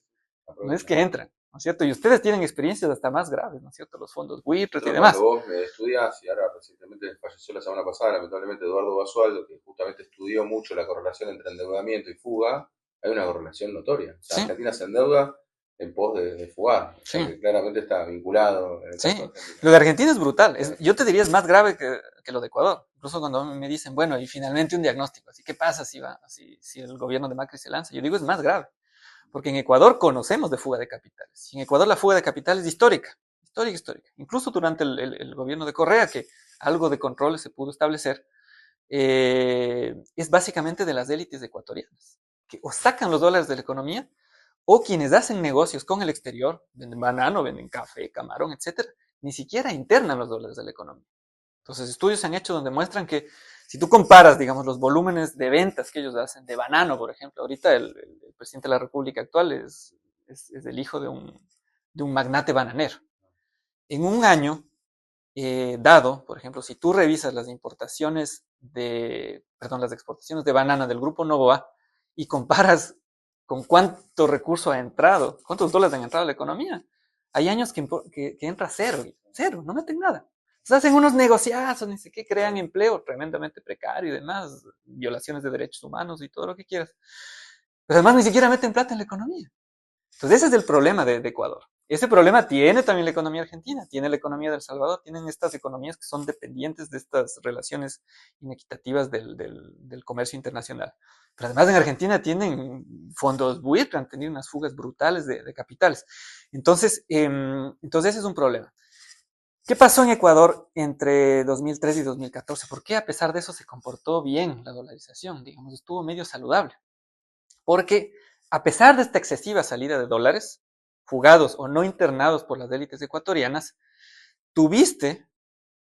Speaker 2: No es que entran, ¿no es cierto? Y ustedes tienen experiencias hasta más graves, ¿no es cierto? Los fondos buitres y demás.
Speaker 1: Cuando vos me estudias, y ahora recientemente falleció la semana pasada, lamentablemente, Eduardo Basualdo, que justamente estudió mucho la correlación entre endeudamiento y fuga, hay una correlación notoria. O sea,
Speaker 2: Sí.
Speaker 1: Argentina se endeuda en pos de fugar. O sea,
Speaker 2: Sí.
Speaker 1: que claramente está vinculado. En el caso de Argentina.
Speaker 2: Lo de Argentina es brutal. Yo te diría es más grave que lo de Ecuador. Incluso cuando me dicen, bueno, y finalmente un diagnóstico. Así, ¿qué pasa si el gobierno de Macri se lanza? Yo digo, es más grave. Porque en Ecuador conocemos de fuga de capitales. Y en Ecuador la fuga de capitales es histórica. Histórica. Incluso durante el gobierno de Correa, que algo de control se pudo establecer, es básicamente de las élites ecuatorianas, que o sacan los dólares de la economía, o quienes hacen negocios con el exterior, venden banano, venden café, camarón, etcétera, ni siquiera internan los dólares de la economía. Entonces, estudios se han hecho donde muestran que si tú comparas, digamos, los volúmenes de ventas que ellos hacen de banano, por ejemplo, ahorita el presidente de la República actual es el hijo de un magnate bananero. En un año dado, por ejemplo, si tú revisas las las exportaciones de banana del grupo Novoa y comparas con cuánto recurso ha entrado, cuántos dólares han entrado a la economía, hay años que entra cero, no meten nada. Se hacen unos negociazos, ni sé qué, crean empleo tremendamente precario y demás, violaciones de derechos humanos y todo lo que quieras. Pero además ni siquiera meten plata en la economía. Entonces ese es el problema de Ecuador. Ese problema tiene también la economía argentina, tiene la economía de El Salvador, tienen estas economías que son dependientes de estas relaciones inequitativas del comercio internacional. Pero además en Argentina tienen fondos buitres, han tenido unas fugas brutales de capitales. Entonces ese es un problema. ¿Qué pasó en Ecuador entre 2003 y 2014? ¿Por qué a pesar de eso se comportó bien la dolarización? Digamos, estuvo medio saludable. Porque a pesar de esta excesiva salida de dólares, fugados o no internados por las élites ecuatorianas, tuviste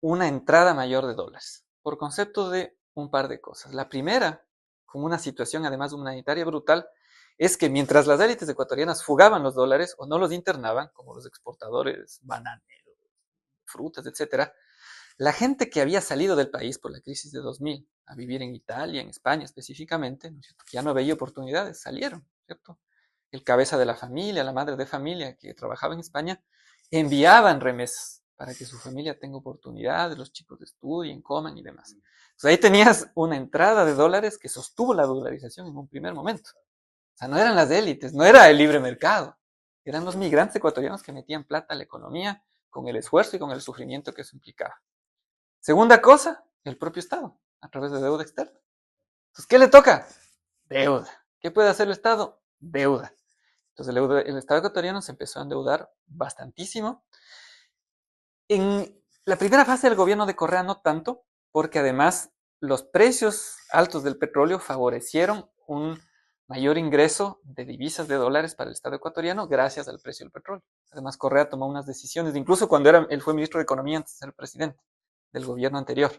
Speaker 2: una entrada mayor de dólares, por concepto de un par de cosas. La primera, con una situación además humanitaria brutal, es que mientras las élites ecuatorianas fugaban los dólares o no los internaban, como los exportadores bananeros, frutas, etcétera, la gente que había salido del país por la crisis de 2000 a vivir en Italia, en España específicamente, ¿no es cierto?, que ya no veía oportunidades, salieron, ¿cierto? El cabeza de la familia, la madre de familia que trabajaba en España, enviaban remesas para que su familia tenga oportunidades, los chicos estudien, coman y demás. Entonces ahí tenías una entrada de dólares que sostuvo la dolarización en un primer momento. O sea, no eran las élites, no era el libre mercado, eran los migrantes ecuatorianos que metían plata a la economía con el esfuerzo y con el sufrimiento que eso implicaba. Segunda cosa, el propio Estado, a través de deuda externa. Entonces, ¿qué le toca? Deuda. ¿Qué puede hacer el Estado? Deuda. Entonces, el Estado ecuatoriano se empezó a endeudar bastantísimo. En la primera fase del gobierno de Correa no tanto, porque además los precios altos del petróleo favorecieron un mayor ingreso de divisas de dólares para el Estado ecuatoriano gracias al precio del petróleo. Además, Correa tomó unas decisiones, incluso cuando él fue ministro de Economía antes de ser presidente del gobierno anterior.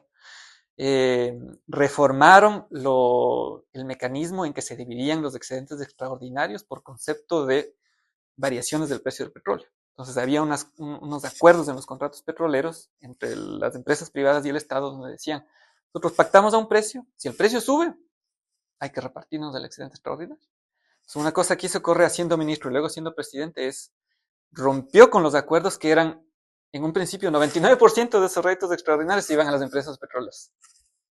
Speaker 2: Reformaron el mecanismo en que se dividían los excedentes extraordinarios por concepto de variaciones del precio del petróleo. Entonces había unos acuerdos en los contratos petroleros entre las empresas privadas y el Estado donde decían, nosotros pactamos a un precio, si el precio sube, hay que repartirnos del excedente extraordinario. Entonces, una cosa que hizo Correa siendo ministro y luego siendo presidente es rompió con los acuerdos que eran, en un principio, 99% de esos réditos extraordinarios se iban a las empresas petroleras.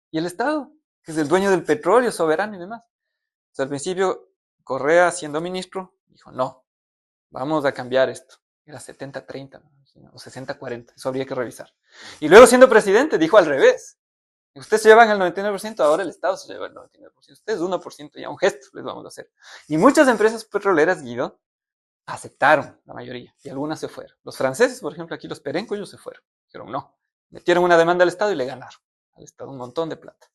Speaker 2: Y el Estado, que es el dueño del petróleo, soberano y demás. Entonces, al principio, Correa, siendo ministro, dijo, no, vamos a cambiar esto. Era 70-30, ¿no? O 60-40, eso habría que revisar. Y luego, siendo presidente, dijo al revés. Ustedes se llevan el 99%, ahora el Estado se lleva el 99%. Ustedes 1%, ya un gesto les vamos a hacer. Y muchas empresas petroleras, Guido, aceptaron la mayoría y algunas se fueron. Los franceses, por ejemplo, aquí los Perenco, ellos se fueron. Dijeron no. Metieron una demanda al Estado y le ganaron al Estado un montón de plata.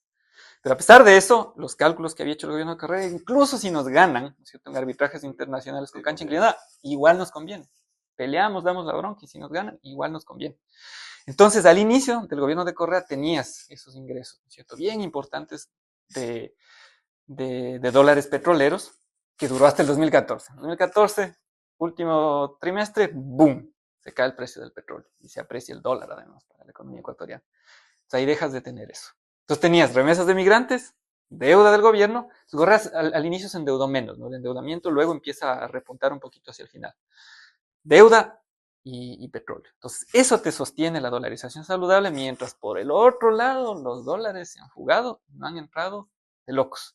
Speaker 2: Pero a pesar de eso, los cálculos que había hecho el gobierno de Correa, incluso si nos ganan, ¿no es cierto?, en arbitrajes internacionales con cancha inclinada, igual nos conviene. Peleamos, damos la bronca y si nos ganan, igual nos conviene. Entonces, al inicio del gobierno de Correa tenías esos ingresos, ¿no es cierto?, bien importantes de dólares petroleros, que duró hasta el 2014. En 2014, último trimestre, ¡boom!, se cae el precio del petróleo y se aprecia el dólar además para la economía ecuatoriana. Entonces ahí dejas de tener eso. Entonces tenías remesas de migrantes, deuda del gobierno. Correa al inicio se endeudó menos, ¿no? El endeudamiento luego empieza a repuntar un poquito hacia el final. Deuda y petróleo. Entonces eso te sostiene la dolarización saludable, mientras por el otro lado los dólares se han jugado, no han entrado de locos.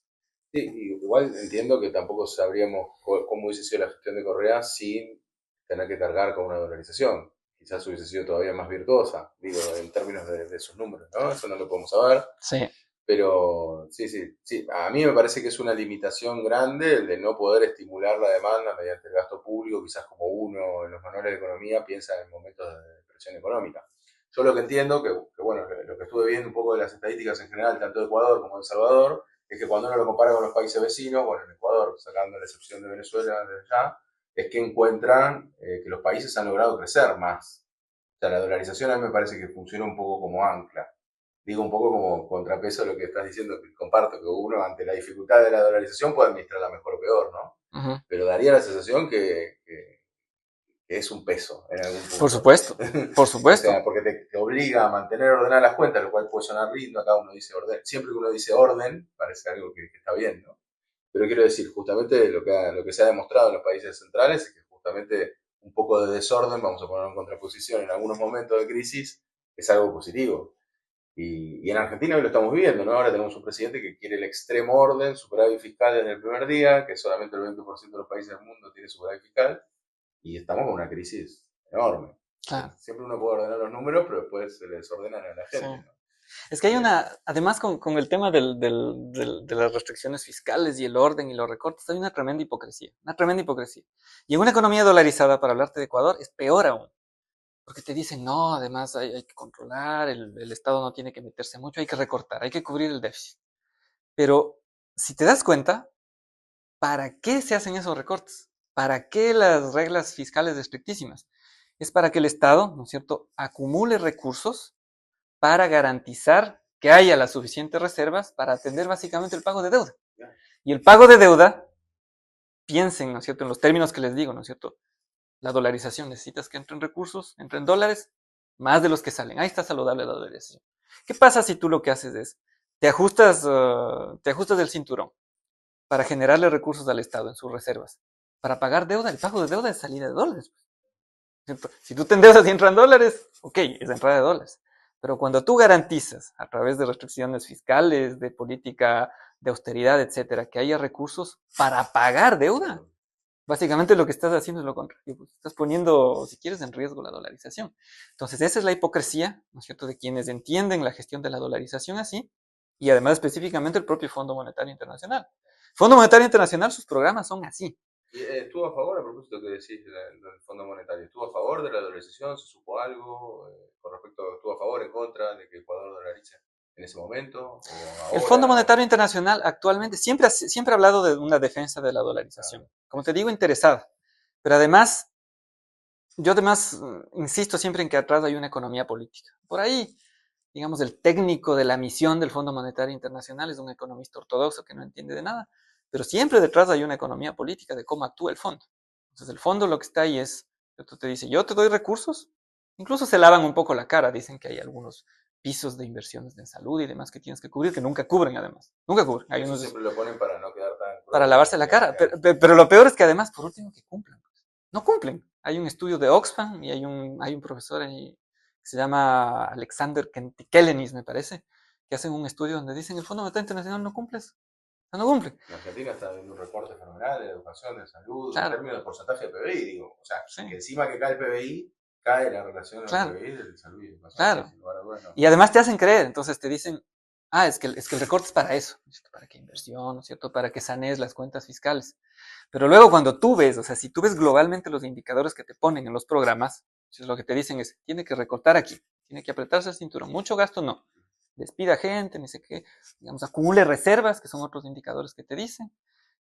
Speaker 1: Sí, igual entiendo que tampoco sabríamos cómo hubiese sido la gestión de Correa sin tener que cargar con una dolarización. Quizás hubiese sido todavía más virtuosa, digo, en términos de sus números, ¿no? Eso no lo podemos saber.
Speaker 2: Sí.
Speaker 1: Pero sí, a mí me parece que es una limitación grande el de no poder estimular la demanda mediante el gasto público, quizás como uno en los manuales de economía piensa en momentos de presión económica. Yo lo que entiendo, que bueno, lo que estuve viendo un poco de las estadísticas en general, tanto de Ecuador como de El Salvador, es que cuando uno lo compara con los países vecinos, bueno, en Ecuador, sacando la excepción de Venezuela desde allá, es que encuentran que los países han logrado crecer más. O sea, la dolarización a mí me parece que funciona un poco como ancla. Digo un poco como contrapeso a lo que estás diciendo, que comparto, que uno ante la dificultad de la dolarización puede administrarla mejor o peor, ¿no?
Speaker 2: Uh-huh.
Speaker 1: Pero daría la sensación que es un peso en algún punto.
Speaker 2: Por supuesto, por supuesto.
Speaker 1: O sea, porque te obliga a mantener ordenadas las cuentas, lo cual puede sonar lindo, acá uno dice orden. Siempre que uno dice orden, parece algo que está bien, ¿no? Pero quiero decir, justamente lo que se ha demostrado en los países centrales es que justamente un poco de desorden, vamos a poner en contraposición en algunos momentos de crisis, es algo positivo. Y en Argentina hoy lo estamos viviendo, ¿no? Ahora tenemos un presidente que quiere el extremo orden, superávit fiscal desde el primer día, que solamente el 20% de los países del mundo tiene superávit fiscal, y estamos con una crisis enorme.
Speaker 2: Claro.
Speaker 1: Siempre uno puede ordenar los números, pero después se le desordenan a la gente,
Speaker 2: Sí.
Speaker 1: ¿no?
Speaker 2: Es que hay además con el tema de las restricciones fiscales y el orden y los recortes, hay una tremenda hipocresía, una tremenda hipocresía. Y en una economía dolarizada, para hablarte de Ecuador, es peor aún. Porque te dicen, no, además hay que controlar, el Estado no tiene que meterse mucho, hay que recortar, hay que cubrir el déficit. Pero si te das cuenta, ¿para qué se hacen esos recortes? ¿Para qué las reglas fiscales estrictísimas? Es para que el Estado, ¿no es cierto?, acumule recursos para garantizar que haya las suficientes reservas para atender básicamente el pago de deuda. Y el pago de deuda, piensen, ¿no es cierto?, en los términos que les digo, ¿no es cierto? La dolarización, necesitas que entren recursos, entren dólares, más de los que salen. Ahí está saludable la dolarización. ¿Qué pasa si tú lo que haces es, te ajustas del cinturón para generarle recursos al Estado en sus reservas? Para pagar deuda, el pago de deuda es salida de dólares. ¿Cierto? Si tú te endeudas y entran dólares, ok, es entrada de dólares. Pero cuando tú garantizas, a través de restricciones fiscales, de política de austeridad, etcétera, que haya recursos para pagar deuda, básicamente lo que estás haciendo es lo contrario. Pues estás poniendo, si quieres, en riesgo la dolarización. Entonces, esa es la hipocresía, ¿no es cierto?, de quienes entienden la gestión de la dolarización así, y además específicamente el propio Fondo Monetario Internacional. Fondo Monetario Internacional, sus programas son así.
Speaker 1: ¿Y estuvo a favor, a propósito que decís del Fondo Monetario, estuvo a favor de la dolarización? ¿Se supo algo con respecto, estuvo a favor, en contra de que Ecuador dolarice en ese momento? ¿O
Speaker 2: El Fondo
Speaker 1: ahora?
Speaker 2: Monetario Internacional actualmente siempre ha hablado de una defensa de la dolarización. Como te digo, interesada. Pero además, yo además insisto siempre en que atrás hay una economía política. Por ahí, digamos, el técnico de la misión del Fondo Monetario Internacional es un economista ortodoxo que no entiende de nada, pero siempre detrás hay una economía política de cómo actúa el fondo. Entonces, el fondo lo que está ahí es, te dice, yo te doy recursos, incluso se lavan un poco la cara, dicen que hay algunos pisos de inversiones en salud y demás que tienes que cubrir, que nunca cubren además, nunca cubren. Hay
Speaker 1: Eso
Speaker 2: unos
Speaker 1: siempre lo ponen para no quedar tan
Speaker 2: para
Speaker 1: cruel.
Speaker 2: lavarse la cara, pero lo peor es que además, por último, que cumplan. No cumplen. Hay un estudio de Oxfam y hay un profesor ahí que se llama Alexander Kentikelenich, me parece, que hacen un estudio donde dicen el Fondo Monetario Internacional no cumple eso. No cumple.
Speaker 1: En Argentina está habiendo un recorte fenomenal de educación, de salud, en
Speaker 2: Claro,
Speaker 1: términos de porcentaje de PBI, digo. O sea,
Speaker 2: sí,
Speaker 1: que encima que cae el PBI, cae la relación del
Speaker 2: claro,
Speaker 1: PBI de salud y educación.
Speaker 2: claro.
Speaker 1: Sí, sin lugar a dudas, no.
Speaker 2: Y además te hacen creer, entonces te dicen, es que el recorte es para eso, para que inversión, ¿no es cierto? Para que sanees las cuentas fiscales. Pero luego cuando tú ves, o sea, si tú ves globalmente los indicadores que te ponen en los programas, entonces lo que te dicen es, tiene que recortar aquí, tiene que apretarse el cinturón, mucho gasto no, despida gente, ni sé qué, digamos, acumule reservas, que son otros indicadores que te dicen,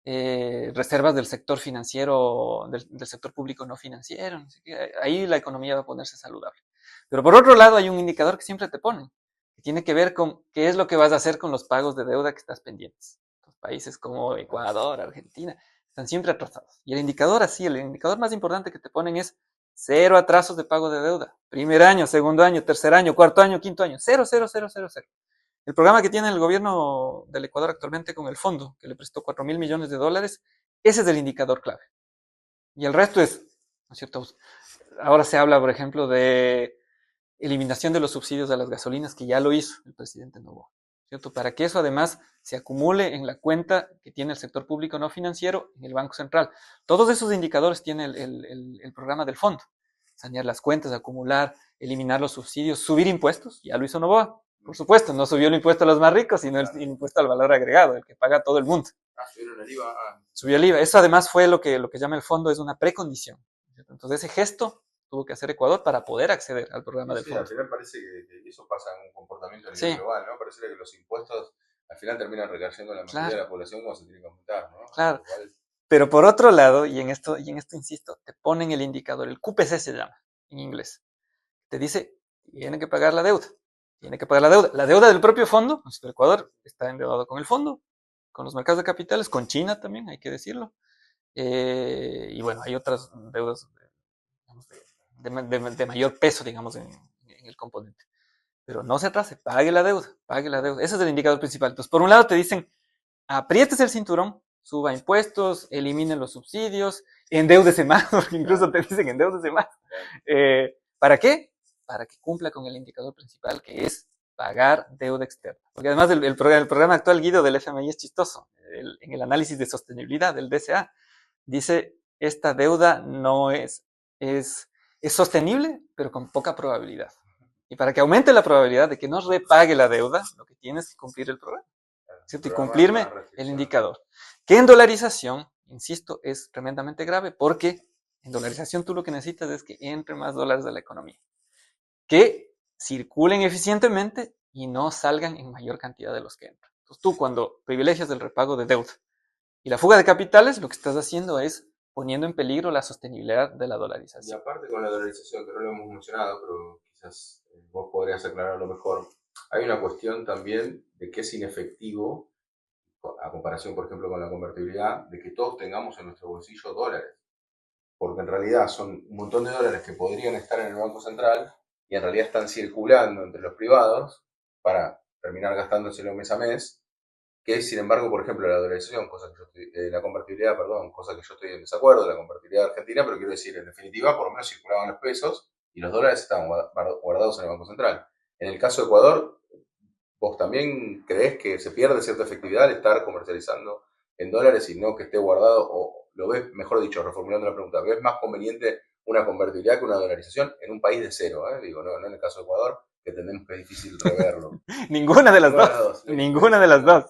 Speaker 2: reservas del sector financiero, del sector público no financiero, no sé qué, ahí la economía va a ponerse saludable. Pero por otro lado hay un indicador que siempre te ponen, que tiene que ver con qué es lo que vas a hacer con los pagos de deuda que estás pendientes. Los países como Ecuador, Argentina, están siempre atrasados. Y el indicador así, el indicador más importante que te ponen es cero atrasos de pago de deuda. Primer año, segundo año, tercer año, cuarto año, quinto año. Cero, cero, cero, cero, cero. El programa que tiene el gobierno del Ecuador actualmente con el fondo, que le prestó 4.000 millones de dólares, ese es el indicador clave. Y el resto es, ¿no es cierto? Ahora se habla, por ejemplo, de eliminación de los subsidios a las gasolinas, que ya lo hizo el presidente Noboa, ¿cierto? Para que eso además se acumule en la cuenta que tiene el sector público no financiero en el Banco Central. Todos esos indicadores tiene el programa del fondo. Sanear las cuentas, acumular, eliminar los subsidios, subir impuestos, ya lo hizo Noboa. Por supuesto, no subió el impuesto a los más ricos, sino el impuesto al valor agregado, el que paga todo el mundo.
Speaker 1: Subieron el IVA.
Speaker 2: Subió el IVA. Eso además fue lo que llama el fondo, es una precondición, ¿cierto? Entonces ese gesto tuvo que hacer Ecuador para poder acceder al programa del fondo.
Speaker 1: Al final parece que eso pasa en un comportamiento a nivel global, ¿no? Parece que los impuestos al final terminan recayendo en la mayoría de la población cuando se tienen que aumentar, ¿no?
Speaker 2: Claro. Pero por otro lado, y en esto insisto, te ponen el indicador, el QPC se llama en inglés. Te dice, tiene que pagar la deuda. Tiene que pagar la deuda. La deuda del propio fondo, el Ecuador está endeudado con el fondo, con los mercados de capitales, con China también, hay que decirlo. Y bueno, hay otras deudas de mayor peso, digamos, en el componente. Pero no se atrase, pague la deuda, pague la deuda. Ese es el indicador principal. Entonces, por un lado te dicen, aprietes el cinturón, suba impuestos, eliminen los subsidios, endeúdese más, porque incluso te dicen endeúdese más. ¿Para qué? Para que cumpla con el indicador principal, que es pagar deuda externa. Porque además el programa actual, Guido, del FMI es chistoso. En el análisis de sostenibilidad del DCA, dice, esta deuda no es sostenible, pero con poca probabilidad. Y para que aumente la probabilidad de que no repague la deuda, lo que tienes es cumplir el programa, ¿cierto? Y cumplirme el indicador. Que en dolarización, insisto, es tremendamente grave, porque en dolarización tú lo que necesitas es que entre más dólares a la economía, que circulen eficientemente y no salgan en mayor cantidad de los que entran. Entonces tú, cuando privilegias el repago de deuda y la fuga de capitales, lo que estás haciendo es poniendo en peligro la sostenibilidad de la dolarización.
Speaker 1: Y aparte con la dolarización, que no lo hemos mencionado, pero quizás vos podrías aclararlo mejor, hay una cuestión también de que es inefectivo, a comparación, por ejemplo, con la convertibilidad, de que todos tengamos en nuestro bolsillo dólares. Porque en realidad son un montón de dólares que podrían estar en el Banco Central y en realidad están circulando entre los privados para terminar gastándoselo mes a mes, que sin embargo, por ejemplo, la dolarización, la convertibilidad, perdón, cosa que yo estoy en desacuerdo de la convertibilidad argentina, pero quiero decir, en definitiva, por lo menos circulaban los pesos y los dólares estaban guardados en el Banco Central. En el caso de Ecuador, ¿vos también creés que se pierde cierta efectividad al estar comercializando en dólares y no que esté guardado? ¿O lo ves, mejor dicho, reformulando la pregunta, ves más conveniente una convertibilidad que una dolarización en un país de cero? Digo, no en el caso de Ecuador, que entendemos que es difícil reverlo.
Speaker 2: Ninguna de las dos. Ninguna de las dos.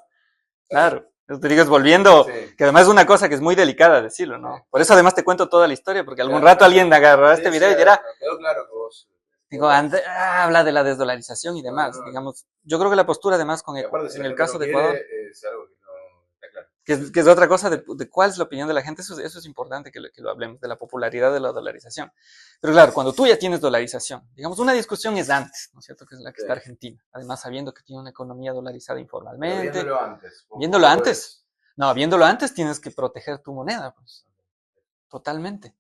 Speaker 2: Claro. Te digo, volviendo, que además es una cosa que es muy delicada decirlo, ¿no? Por eso además te cuento toda la historia, porque algún rato alguien agarrará este video y dirá,
Speaker 1: quedó claro que vos
Speaker 2: Digo, habla de la desdolarización y demás. Digamos, yo creo que la postura, además,
Speaker 1: Si
Speaker 2: en
Speaker 1: la
Speaker 2: el
Speaker 1: gente
Speaker 2: caso
Speaker 1: no
Speaker 2: de
Speaker 1: quiere,
Speaker 2: Ecuador,
Speaker 1: es algo que no está claro.
Speaker 2: que es otra cosa de cuál es la opinión de la gente, eso es importante que lo hablemos, de la popularidad de la dolarización. Pero claro, cuando tú ya tienes dolarización, digamos, una discusión es antes, ¿no es cierto? Que es la que está Argentina. Además, sabiendo que tiene una economía dolarizada informalmente.
Speaker 1: Pero viéndolo antes.
Speaker 2: Viéndolo antes. No, viéndolo antes tienes que proteger tu moneda, pues. Totalmente.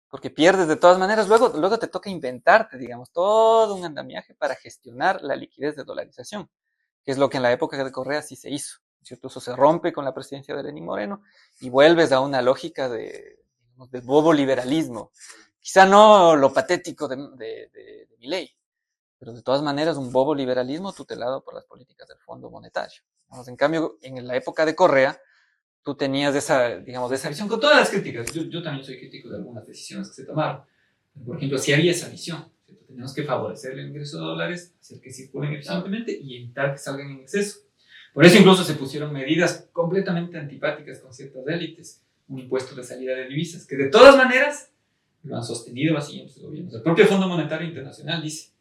Speaker 2: Porque pierdes de todas maneras. Luego te toca inventarte, digamos, todo un andamiaje para gestionar la liquidez de dolarización, que es lo que en la época de Correa sí se hizo, ¿cierto? Eso se rompe con la presidencia de Lenín Moreno y vuelves a una lógica de bobo liberalismo. Quizá no lo patético de Milei, pero de todas maneras un bobo liberalismo tutelado por las políticas del Fondo Monetario. En cambio, en la época de Correa, tú tenías digamos, esa visión, con todas las críticas. Yo también soy crítico de algunas decisiones que se tomaron. Por ejemplo, si había esa visión, ¿cierto? Tenemos que favorecer el ingreso de dólares, hacer que circulen eficientemente y evitar que salgan en exceso. Por eso incluso se pusieron medidas completamente antipáticas con ciertas élites, un impuesto de salida de divisas, que de todas maneras lo han sostenido los siguientes gobiernos. El propio Fondo Monetario Internacional dice,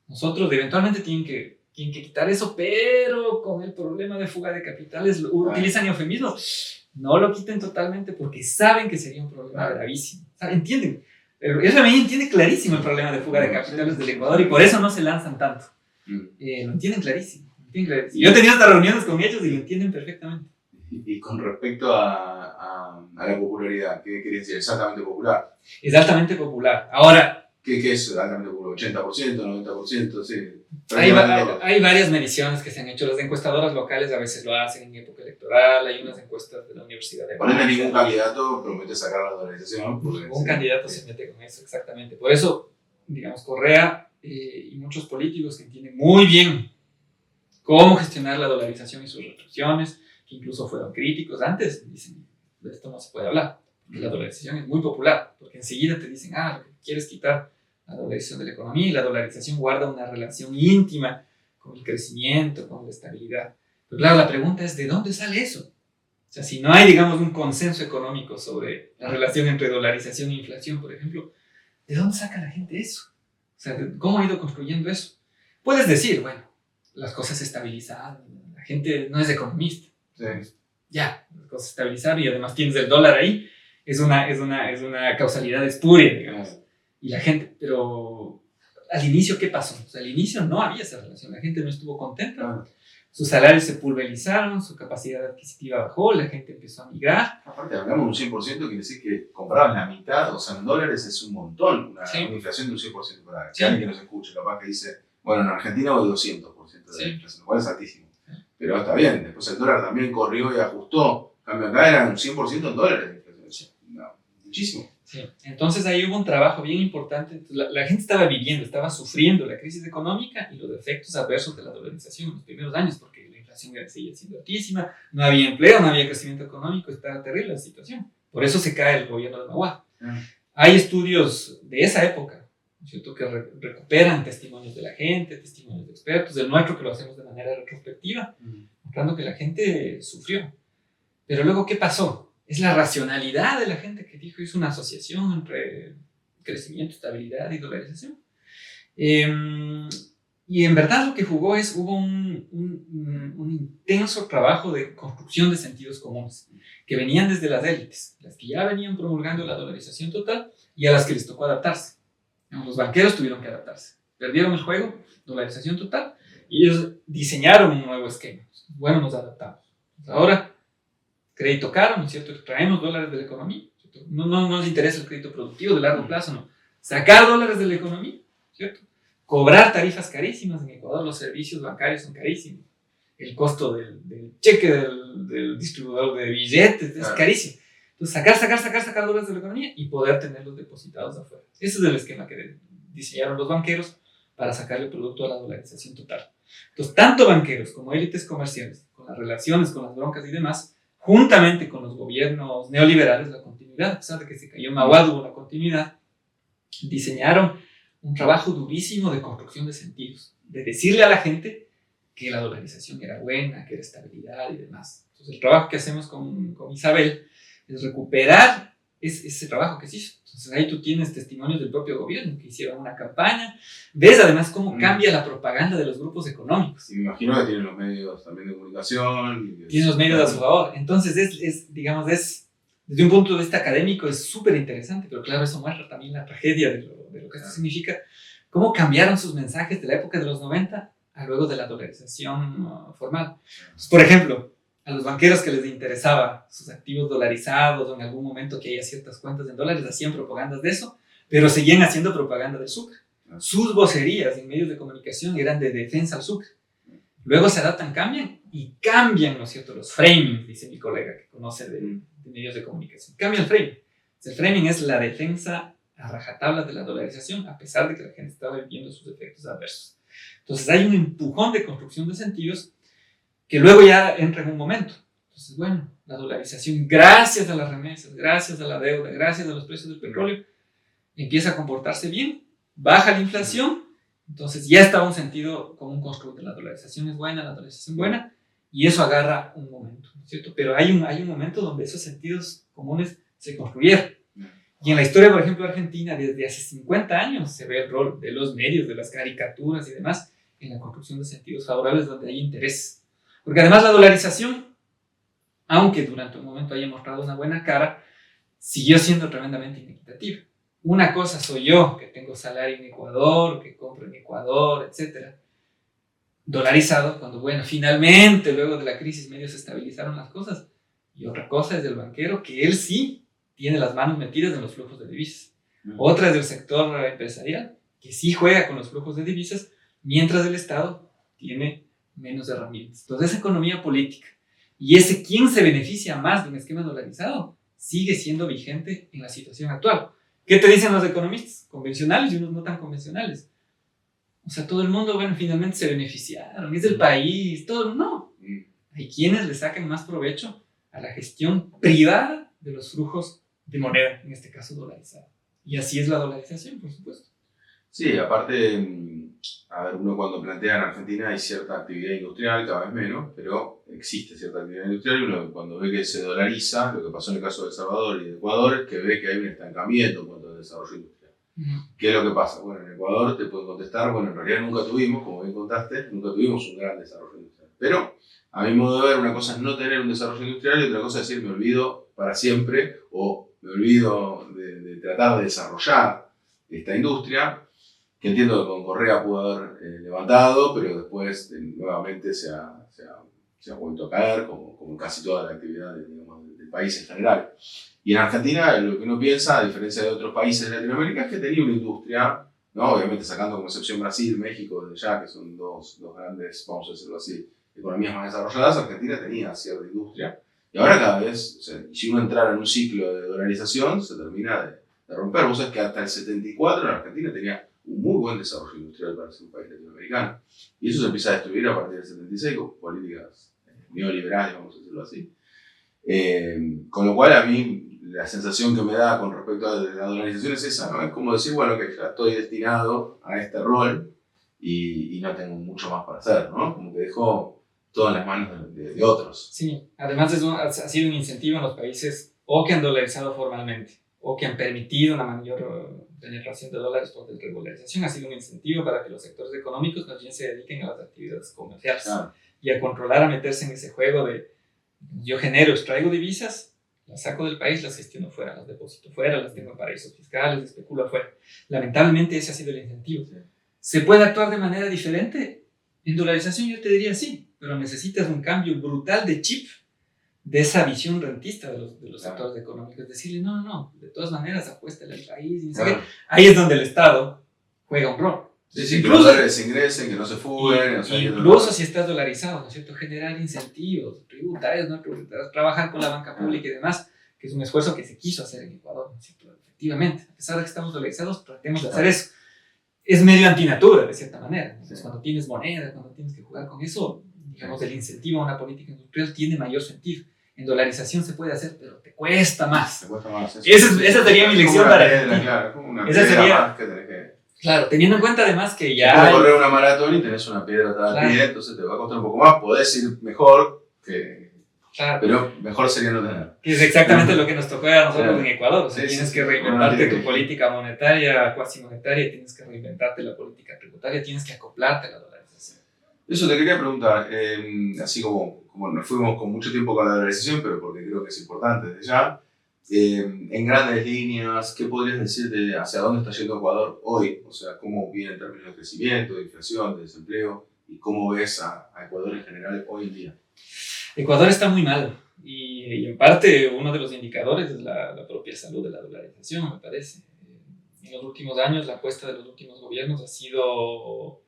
Speaker 2: nosotros eventualmente tienen que quitar eso, pero con el problema de fuga de capitales utilizan eufemismos. No lo quiten totalmente porque saben que sería un problema gravísimo. O sea, ¿entienden? El FMI entiende clarísimo el problema de fuga de capitales del Ecuador y por eso no se lanzan tanto. Lo entienden clarísimo. Yo he tenido estas reuniones con ellos y lo entienden perfectamente.
Speaker 1: Y con respecto a la popularidad, ¿qué quería decir? ¿Es altamente popular?
Speaker 2: Es altamente popular. Ahora,
Speaker 1: ¿Qué es altamente popular? ¿80%, 90%? Sí.
Speaker 2: Hay varias mediciones que se han hecho. Las encuestadoras locales a veces lo hacen en época electoral. Hay unas encuestas de la Universidad de
Speaker 1: Por ende, ningún candidato promete sacar la dolarización.
Speaker 2: Ningún candidato se mete con eso, exactamente. Por eso, digamos, Correa y muchos políticos que entienden muy bien cómo gestionar la dolarización y sus restricciones, que incluso fueron críticos antes, dicen, de esto no se puede hablar, porque la dolarización es muy popular, porque enseguida te dicen, lo que quieres quitar la dolarización de la economía, y la dolarización guarda una relación íntima con el crecimiento, con la estabilidad. Pero claro, la pregunta es, ¿de dónde sale eso? O sea, si no hay, digamos, un consenso económico sobre la relación entre dolarización e inflación, por ejemplo, ¿de dónde saca la gente eso? O sea, ¿cómo ha ido construyendo eso? Puedes decir, bueno, las cosas se estabilizaron, la gente no es economista.
Speaker 1: Sí.
Speaker 2: Ya, las cosas se estabilizaron y además tienes el dólar ahí, es una causalidad espuria, digamos. Y la gente, pero al inicio, ¿qué pasó? O sea, al inicio no había esa relación, la gente no estuvo contenta, sus salarios se pulverizaron, su capacidad adquisitiva bajó, la gente empezó a migrar.
Speaker 1: Aparte, hablamos de un 100%, quiere decir que compraban la mitad, o sea, en dólares es un montón, una inflación de un 100% para que alguien que nos escuche, capaz que dice, bueno, en Argentina hubo 200% de inflación, lo cual es altísimo. Pero está bien, después el dólar también corrió y ajustó, en cambio acá eran un 100% en dólares de inflación, muchísimo.
Speaker 2: Sí. Entonces ahí hubo un trabajo bien importante. La gente estaba viviendo, estaba sufriendo la crisis económica y los efectos adversos de la dolarización en los primeros años, porque la inflación seguía siendo altísima, no había empleo, no había crecimiento económico, estaba terrible la situación. Por eso se cae el gobierno de Maguad. Hay estudios de esa época, ¿cierto?, que recuperan testimonios de la gente, testimonios de expertos, del nuestro que lo hacemos de manera retrospectiva, mostrando que la gente sufrió. Pero luego, ¿qué pasó? Es la racionalidad de la gente que dijo, hizo una asociación entre crecimiento, estabilidad y dolarización. Y en verdad lo que jugó hubo un intenso trabajo de construcción de sentidos comunes, que venían desde las élites, las que ya venían promulgando la dolarización total y a las que les tocó adaptarse. Los banqueros tuvieron que adaptarse. Perdieron el juego, dolarización total, y ellos diseñaron un nuevo esquema. Bueno, nos adaptamos. Ahora, crédito caro, ¿no es cierto? Traemos dólares de la economía, ¿cierto? No nos interesa el crédito productivo de largo plazo, no. Sacar dólares de la economía, ¿cierto? Cobrar tarifas carísimas. En Ecuador los servicios bancarios son carísimos. El costo del cheque del distribuidor de billetes es carísimo. Entonces, sacar dólares de la economía y poder tenerlos depositados afuera. Ese es el esquema que diseñaron los banqueros para sacarle producto a la dolarización total. Entonces, tanto banqueros como élites comerciales, con las relaciones, con las broncas y demás, juntamente con los gobiernos neoliberales, la continuidad, a pesar de que se cayó Maguad, hubo una continuidad, diseñaron un trabajo durísimo de construcción de sentidos, de decirle a la gente que la dolarización era buena, que era estabilidad y demás. Entonces, el trabajo que hacemos con Isabel es recuperar es ese trabajo que se hizo. Entonces ahí tú tienes testimonios del propio gobierno que hicieron una campaña. Ves además cómo cambia la propaganda de los grupos económicos.
Speaker 1: Y me imagino que tienen los medios también de comunicación.
Speaker 2: Tienen los medios a su favor. Entonces digamos, desde un punto de vista académico es súper interesante, pero claro, eso muestra también la tragedia de lo que esto significa. Cómo cambiaron sus mensajes de la época de los 90 a luego de la dolarización formal. Pues, por ejemplo, a los banqueros que les interesaba sus activos dolarizados o en algún momento que haya ciertas cuentas en dólares, hacían propagandas de eso, pero seguían haciendo propaganda del sucre. Sus vocerías en medios de comunicación eran de defensa al sucre. Luego se adaptan, cambian, ¿no es cierto? Los framing, dice mi colega que conoce de medios de comunicación. Cambia el framing. El framing es la defensa a rajatabla de la dolarización, a pesar de que la gente estaba viviendo sus efectos adversos. Entonces hay un empujón de construcción de sentidos que luego ya entra en un momento. Entonces, bueno, la dolarización, gracias a las remesas, gracias a la deuda, gracias a los precios del petróleo, empieza a comportarse bien, baja la inflación, entonces ya estaba un sentido común construido. La dolarización es buena, la dolarización es buena, y eso agarra un momento, ¿no es cierto? Pero hay un momento donde esos sentidos comunes se construyeron. Y en la historia, por ejemplo, de Argentina, desde hace 50 años se ve el rol de los medios, de las caricaturas y demás, en la construcción de sentidos favorables donde hay interés. Porque además la dolarización, aunque durante un momento haya mostrado una buena cara, siguió siendo tremendamente inequitativa. Una cosa soy yo, que tengo salario en Ecuador, que compro en Ecuador, etc. Dolarizado, cuando, bueno, finalmente, luego de la crisis, medio se estabilizaron las cosas. Y otra cosa es del banquero, que él sí tiene las manos metidas en los flujos de divisas. Otra es del sector empresarial, que sí juega con los flujos de divisas, mientras el Estado tiene menos herramientas. Entonces, esa economía política y ese quién se beneficia más de un esquema dolarizado sigue siendo vigente en la situación actual. ¿Qué te dicen los economistas? Convencionales y unos no tan convencionales. O sea, todo el mundo, bueno, finalmente se beneficiaron, es del país, todo, no. Hay quienes le sacan más provecho a la gestión privada de los flujos de moneda, en este caso dolarizada. Y así es la dolarización, por supuesto.
Speaker 1: Sí, aparte, a ver, uno cuando plantea en Argentina hay cierta actividad industrial, cada vez menos, pero existe cierta actividad industrial y uno cuando ve que se dolariza, lo que pasó en el caso de El Salvador y de Ecuador, es que ve que hay un estancamiento en cuanto al desarrollo industrial. ¿Qué es lo que pasa? Bueno, en Ecuador te pueden contestar, bueno, en realidad nunca tuvimos, como bien contaste, nunca tuvimos un gran desarrollo industrial. Pero, a mi modo de ver, una cosa es no tener un desarrollo industrial y otra cosa es decir, me olvido para siempre o me olvido de tratar de desarrollar esta industria, que entiendo que con Correa pudo haber levantado, pero después nuevamente se ha vuelto a caer, como casi toda la actividad del país en general. Y en Argentina, lo que uno piensa, a diferencia de otros países de Latinoamérica, es que tenía una industria, ¿no? Obviamente sacando como excepción Brasil, México, desde ya, que son dos grandes, vamos a decirlo así, economías más desarrolladas. Argentina tenía cierta industria. Y ahora cada vez, o sea, si uno entrara en un ciclo de dolarización, se termina de romper. Vos sabés que hasta el 74 en Argentina tenía un muy buen desarrollo industrial para ser un país latinoamericano. Y eso se empieza a destruir a partir del 76 con políticas neoliberales, vamos a decirlo así. Con lo cual a mí la sensación que me da con respecto a la dolarización es esa, ¿no? Es como decir, bueno, que ya estoy destinado a este rol y no tengo mucho más para hacer, ¿no? Como que dejó todo en las manos de otros.
Speaker 2: Sí, además ha sido un incentivo en los países o que han dolarizado formalmente o que han permitido una mayor penetración de dólares por desregularización. Ha sido un incentivo para que los sectores económicos más bien se dediquen a las actividades comerciales y a controlar, a meterse en ese juego de yo genero, extraigo divisas, las saco del país, las gestiono fuera, las deposito fuera, las tengo en paraísos fiscales, especulo afuera. Lamentablemente ese ha sido el incentivo. ¿Se puede actuar de manera diferente? En dolarización yo te diría sí, pero necesitas un cambio brutal de chip de esa visión rentista de los sectores económicos. Decirle, no, de todas maneras apuéstale al país. Y ahí es donde el Estado juega un rol.
Speaker 1: Sí, incluso, que los dólares ingresen, que no se fuguen.
Speaker 2: Incluso si estás dolarizado, ¿no es cierto? Generar incentivos tributarios, no tributarios, trabajar con la banca pública y demás, que es un esfuerzo que se quiso hacer en Ecuador, ¿no es cierto? Efectivamente, a pesar de que estamos dolarizados, tratemos de hacer eso. Es medio antinatura, de cierta manera. Entonces, cuando tienes moneda, cuando tienes que jugar con eso, digamos, el incentivo a una política industrial tiene mayor sentido. En dolarización se puede hacer, pero te cuesta más.
Speaker 1: Te cuesta más.
Speaker 2: Esa sería mi lección para ti.
Speaker 1: Claro, como una
Speaker 2: esa sería
Speaker 1: más que tenés que...
Speaker 2: Claro, teniendo en cuenta además que ya...
Speaker 1: Puedes correr una maratón y tenés una piedra atada al pie, entonces te va a costar un poco más. Podés ir mejor que
Speaker 2: Claro.
Speaker 1: Pero mejor sería no tener.
Speaker 2: Que es exactamente lo que nos tocó a nosotros
Speaker 1: Claro.
Speaker 2: en Ecuador. O sea,
Speaker 1: Sí,
Speaker 2: tienes
Speaker 1: sí,
Speaker 2: que
Speaker 1: sí.
Speaker 2: reinventarte tu política monetaria, cuasi monetaria, tienes que reinventarte la política tributaria, tienes que acoplarte a la dolarización.
Speaker 1: Eso te quería preguntar, así como nos fuimos con mucho tiempo con la dolarización, pero porque creo que es importante desde ya, en grandes líneas, ¿qué podrías decir de hacia dónde está yendo Ecuador hoy? O sea, ¿cómo viene en términos de crecimiento, de inflación, de desempleo? ¿Y cómo ves a Ecuador en general hoy en día?
Speaker 2: Ecuador está muy mal y en parte uno de los indicadores es la propia salud de la dolarización, me parece. En los últimos años, la apuesta de los últimos gobiernos ha sido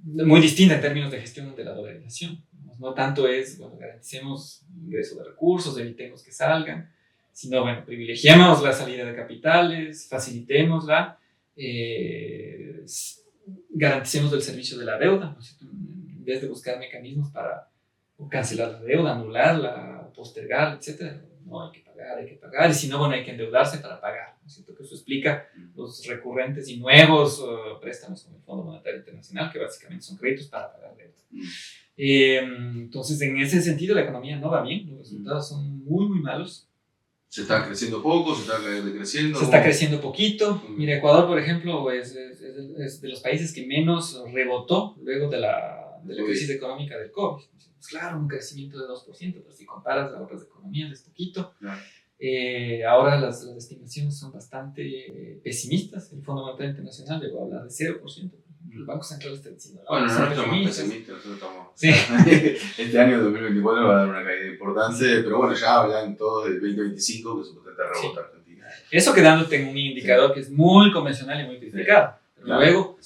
Speaker 2: muy distinta en términos de gestión de la dolarización. No tanto es, bueno, garanticemos ingreso de recursos, evitemos que salgan, sino, bueno, privilegiemos la salida de capitales, facilitémosla, garanticemos el servicio de la deuda, ¿no es cierto? En vez de buscar mecanismos para cancelar la deuda, anularla, postergar, etc. No, hay que pagar, y si no, bueno, hay que endeudarse para pagar, ¿no es cierto? Que eso explica los recurrentes y nuevos préstamos con el Fondo Monetario Internacional, que básicamente son créditos para pagar deuda. Entonces, en ese sentido, la economía no va bien, los resultados son muy, muy malos.
Speaker 1: ¿Se está creciendo poco? ¿Se está decreciendo?
Speaker 2: Se está creciendo poquito. Mira, Ecuador, por ejemplo, es de los países que menos rebotó luego de la crisis económica del COVID. Pues claro, un crecimiento de 2%, pero si comparas a otras economías es poquito. Claro. Ahora las estimaciones son bastante pesimistas. El Fondo Monetario Internacional llegó a hablar de 0%. El Banco Central está diciendo...
Speaker 1: Bueno, no estamos pesimistas, nosotros estamos... Sí. Este año 2024 va a dar una caída importante, pero bueno, ya hablan todos del 2025 que supuestamente rebota Argentina.
Speaker 2: Eso quedándote en un indicador que es muy convencional y muy criticado. Pero claro, luego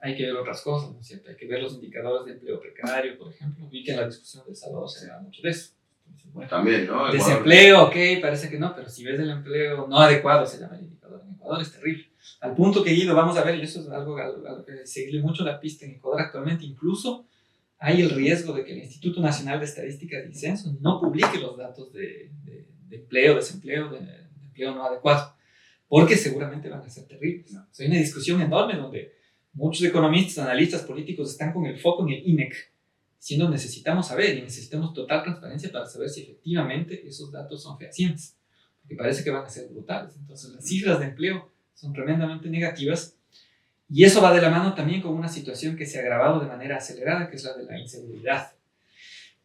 Speaker 2: hay que ver otras cosas, ¿no es cierto? Hay que ver los indicadores de empleo precario, por ejemplo. Vi que en la discusión de El Salvador se habla mucho de eso. Entonces, bueno, también, ¿no? Desempleo, ok, parece que no, pero si ves el empleo no adecuado, se llama el indicador. En Ecuador es terrible. Al punto que, Guido, vamos a ver, y eso es algo que seguirle mucho la pista en Ecuador actualmente, incluso hay el riesgo de que el Instituto Nacional de Estadísticas y Censo no publique los datos de empleo, desempleo, de empleo no adecuado, porque seguramente van a ser terribles, ¿no? O sea, hay una discusión enorme donde muchos economistas, analistas políticos están con el foco en el INEC, diciendo necesitamos saber y necesitamos total transparencia para saber si efectivamente esos datos son fehacientes, porque parece que van a ser brutales. Entonces las cifras de empleo son tremendamente negativas y eso va de la mano también con una situación que se ha agravado de manera acelerada, que es la de la inseguridad,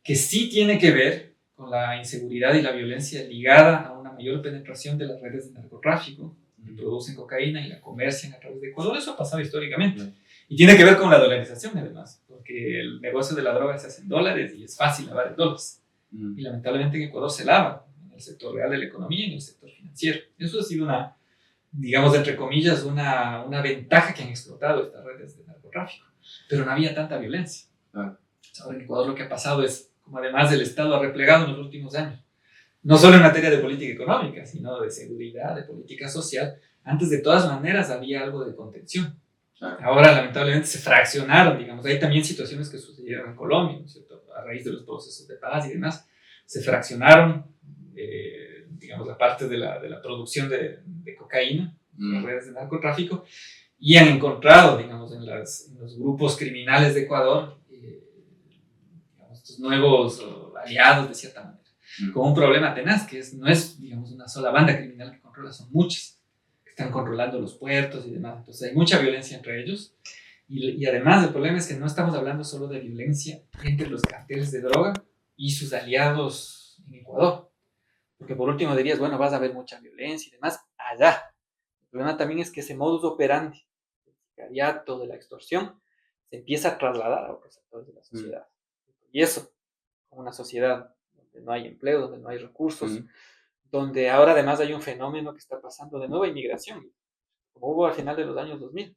Speaker 2: que sí tiene que ver con la inseguridad y la violencia ligada a una mayor penetración de las redes de narcotráfico que producen cocaína y la comercian a través de Ecuador. Eso ha pasado históricamente. Y tiene que ver con la dolarización, además, porque el negocio de la droga se hace en dólares y es fácil lavar en dólares. Y lamentablemente en Ecuador se lava, en el sector real de la economía y en el sector financiero. Eso ha sido una, digamos, entre comillas, una ventaja que han explotado estas redes de narcotráfico. Pero no había tanta violencia. Ahora en Ecuador lo que ha pasado es, como además el Estado ha replegado en los últimos años, no solo en materia de política económica, sino de seguridad, de política social, antes de todas maneras había algo de contención. Ahora lamentablemente se fraccionaron, digamos, hay también situaciones que sucedieron en Colombia, ¿no es cierto? A raíz de los procesos de paz y demás, se fraccionaron, digamos, la parte de la producción de cocaína, las redes de narcotráfico, y han encontrado, digamos, en los grupos criminales de Ecuador, digamos, estos nuevos aliados de cierta manera, con un problema tenaz, que no es, digamos, una sola banda criminal que controla, son muchas, que están controlando los puertos y demás. Entonces hay mucha violencia entre ellos, y además el problema es que no estamos hablando solo de violencia entre los carteles de droga y sus aliados en Ecuador, porque por último dirías, bueno, vas a ver mucha violencia y demás allá. El problema también es que ese modus operandi del sicariato, de la extorsión, se empieza a trasladar a otros sectores de la sociedad. Y eso, con una sociedad donde no hay empleo, donde no hay recursos, donde ahora además hay un fenómeno que está pasando de nueva inmigración, como hubo al final de los años 2000.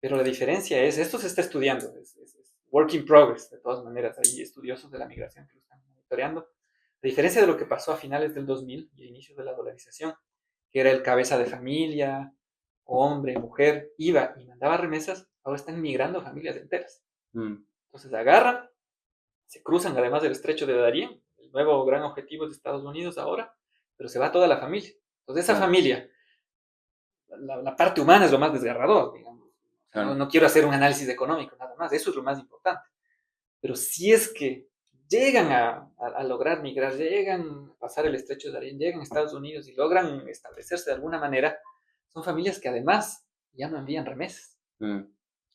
Speaker 2: Pero la diferencia es, esto se está estudiando, es work in progress, de todas maneras, hay estudiosos de la migración que lo están monitoreando. La diferencia de lo que pasó a finales del 2000 y a inicios de la dolarización, que era el cabeza de familia, hombre, mujer, iba y mandaba remesas, ahora están migrando familias enteras. Entonces agarran, se cruzan además del estrecho de Darién, el nuevo gran objetivo de Estados Unidos ahora, pero se va toda la familia. Entonces esa familia, la parte humana es lo más desgarrador, digamos. No quiero hacer un análisis económico nada más, eso es lo más importante. Pero si es que llegan a lograr migrar, llegan a pasar el estrecho de Darién, llegan a Estados Unidos y logran establecerse de alguna manera, son familias que además ya no envían remesas.
Speaker 1: Claro.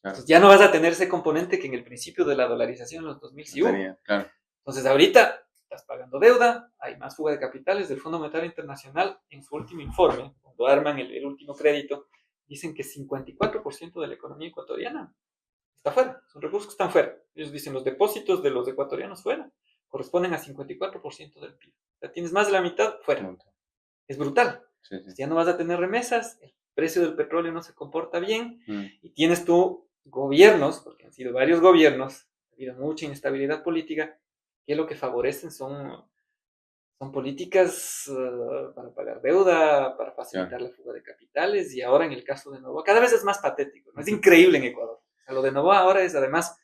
Speaker 2: Entonces ya no vas a tener ese componente que en el principio de la dolarización en los 2000 sí hubo.
Speaker 1: Claro.
Speaker 2: Entonces ahorita estás pagando deuda, hay más fuga de capitales del Fondo Monetario Internacional. En su último informe, cuando arman el último crédito, dicen que 54% de la economía ecuatoriana está fuera, son recursos que están fuera. Ellos dicen los depósitos de los ecuatorianos fuera corresponden a 54% del PIB. O sea, tienes más de la mitad fuera. Es brutal.
Speaker 1: Sí.
Speaker 2: Ya no vas a tener remesas, el precio del petróleo no se comporta bien y tienes tú gobiernos, porque han sido varios gobiernos, ha habido mucha inestabilidad política, que lo que favorecen son políticas para pagar deuda, para facilitar la fuga de capitales, y ahora en el caso de Novoa, cada vez es más patético, ¿no? Es increíble en Ecuador. O sea, lo de Novoa ahora es además,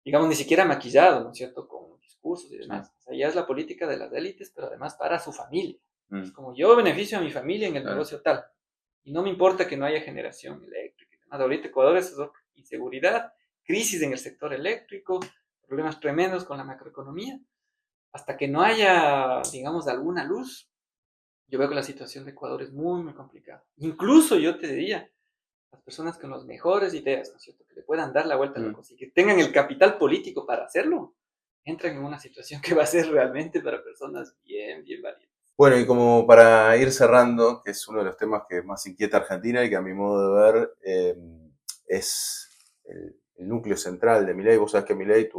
Speaker 2: digamos, ni siquiera maquillado, ¿no es cierto?, con discursos y demás. O sea, ya es la política de las élites, pero además para su familia. Es como yo beneficio a mi familia en el negocio tal, y no me importa que no haya generación eléctrica. Ahorita Ecuador es inseguridad, crisis en el sector eléctrico, problemas tremendos con la macroeconomía. Hasta que no haya, digamos, alguna luz, yo veo que la situación de Ecuador es muy, muy complicada. Incluso yo te diría, las personas con las mejores ideas, ¿no es cierto?, que le puedan dar la vuelta a la cosa y que tengan el capital político para hacerlo, entran en una situación que va a ser realmente para personas bien, bien valientes.
Speaker 1: Bueno, y como para ir cerrando, que es uno de los temas que más inquieta a Argentina y que a mi modo de ver es el núcleo central de Milei. Vos sabés que Milei